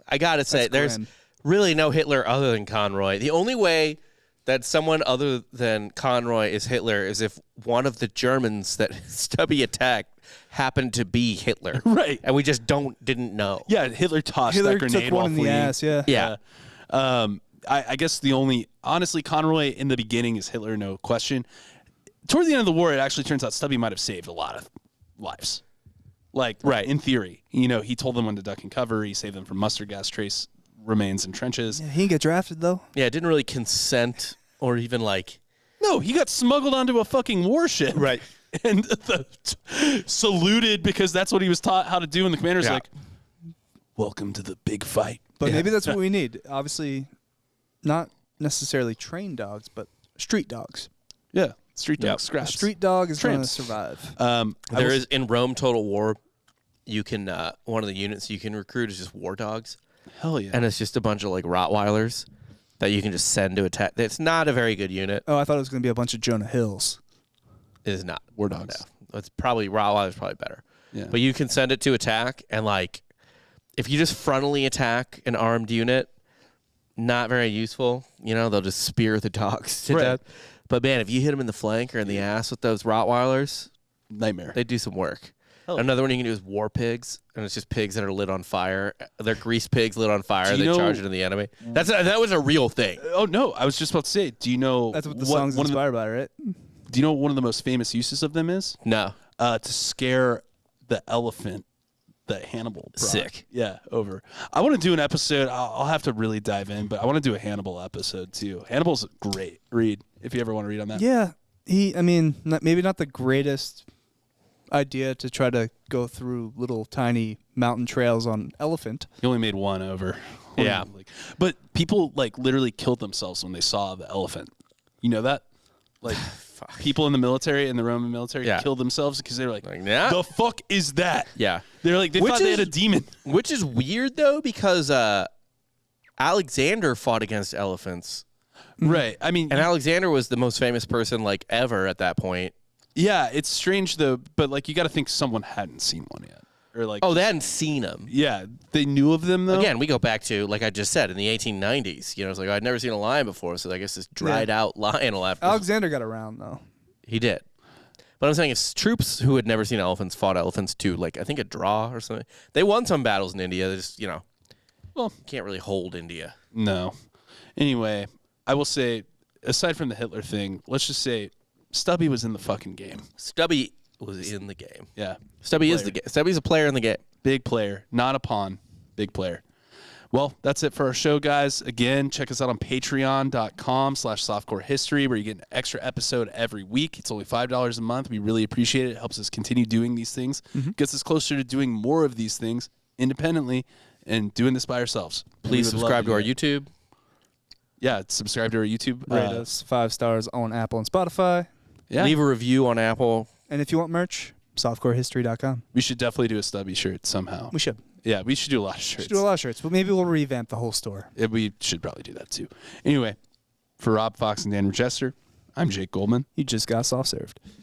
I got to say, That's there's grim. really no Hitler other than Conroy. The only way that someone other than Conroy is Hitler is if one of the Germans that Stubby attacked happened to be Hitler. Right. And we just didn't know. Yeah, Hitler tossed Hitler that grenade took one while in the fleeing. ass, yeah. Yeah. I guess honestly, Conroy in the beginning is Hitler, no question. Toward the end of the war, it actually turns out Stubby might have saved a lot of lives. Like, Right. in theory. You know, he told them when to duck and cover. He saved them from mustard gas trace remains in trenches. Yeah, he didn't get drafted, though. Yeah, didn't really consent or even like. No, he got smuggled onto a fucking warship. Right. And saluted because that's what he was taught how to do. And the commander's Yeah. like, welcome to the big fight. But maybe that's what we need. Obviously, not necessarily trained dogs, but street dogs. Yeah, street dogs, Yep. A scraps. street dog is going to Tramps. survive. There is in Rome Total War, you can one of the units you can recruit is just war dogs, Hell yeah. and it's just a bunch of like Rottweilers that you can just send to attack. It's not a very good unit. Oh, I thought it was going to be a bunch of Jonah Hills. It is not War dogs. No. It's probably Rottweiler's probably better. Yeah. But you can send it to attack, and like if you just frontally attack an armed unit, not very useful. You know, they'll just spear the dogs to Right. death. But man, if you hit them in the flank or in the ass with those Rottweilers, Nightmare. they do some work. Hell. Another one you can do is war pigs, and it's just pigs that are lit on fire. They're grease pigs lit on fire. Do you They know- charge into the enemy. That was a real thing. Oh no, I was just about to say, do you know That's what the song's one of the, inspired by, right? do you know what one of the most famous uses of them is? No, To scare the elephant that Hannibal brought. Sick. Yeah, over. I want to do an episode. I'll have to really dive in, but I want to do a Hannibal episode too. Hannibal's a great read if you ever want to read on that. Yeah. Maybe not the greatest idea to try to go through little tiny mountain trails on elephant. He only made one over. Yeah. But people like literally killed themselves when they saw the elephant. You know that? Like people in the military, in the Roman military, Yeah. killed themselves because they were like, nah. the fuck is that? Yeah. They're like, they Which thought they had a is- demon. Which is weird though, because Alexander fought against elephants, Right. I mean, and Alexander was the most famous person like ever at that point. yeah, it's strange though, but like you got to think someone hadn't seen one yet. Or like, Oh, they hadn't seen him. yeah, they knew of them though. Again, we go back to, like I just said, in the 1890s. You know, it's like I'd never seen a lion before, so I guess this dried out lion will have. Alexander got around, though. He did. But I'm saying it's troops who had never seen elephants fought elephants to, like, I think a draw or something. They won some battles in India. They just, Well, can't really hold India. no. Anyway, I will say, aside from the Hitler thing, let's just say Stubby was in the fucking game. Stubby was in the game. Yeah. Stubby is the game. Stubby's a player in the game. Big player, not a pawn. Big player. Well, that's it for our show, guys. Again, check us out on patreon.com/softcorehistory, where you get an extra episode every week. It's only $5 a month. We really appreciate it. It helps us continue doing these things. Gets us closer to doing more of these things independently and doing this by ourselves. And we Please would love subscribe to our do that. YouTube. Yeah, subscribe to our YouTube. Rate us 5 stars on Apple and Spotify. Yeah. Leave a review on Apple. And if you want merch, softcorehistory.com. We should definitely do a Stubby shirt somehow. We should. Yeah, we should do a lot of shirts. Should do a lot of shirts, but maybe we'll revamp the whole store. We should probably do that too. Anyway, for Rob Fox and Dan Rochester, I'm Jake Goldman. You just got soft served.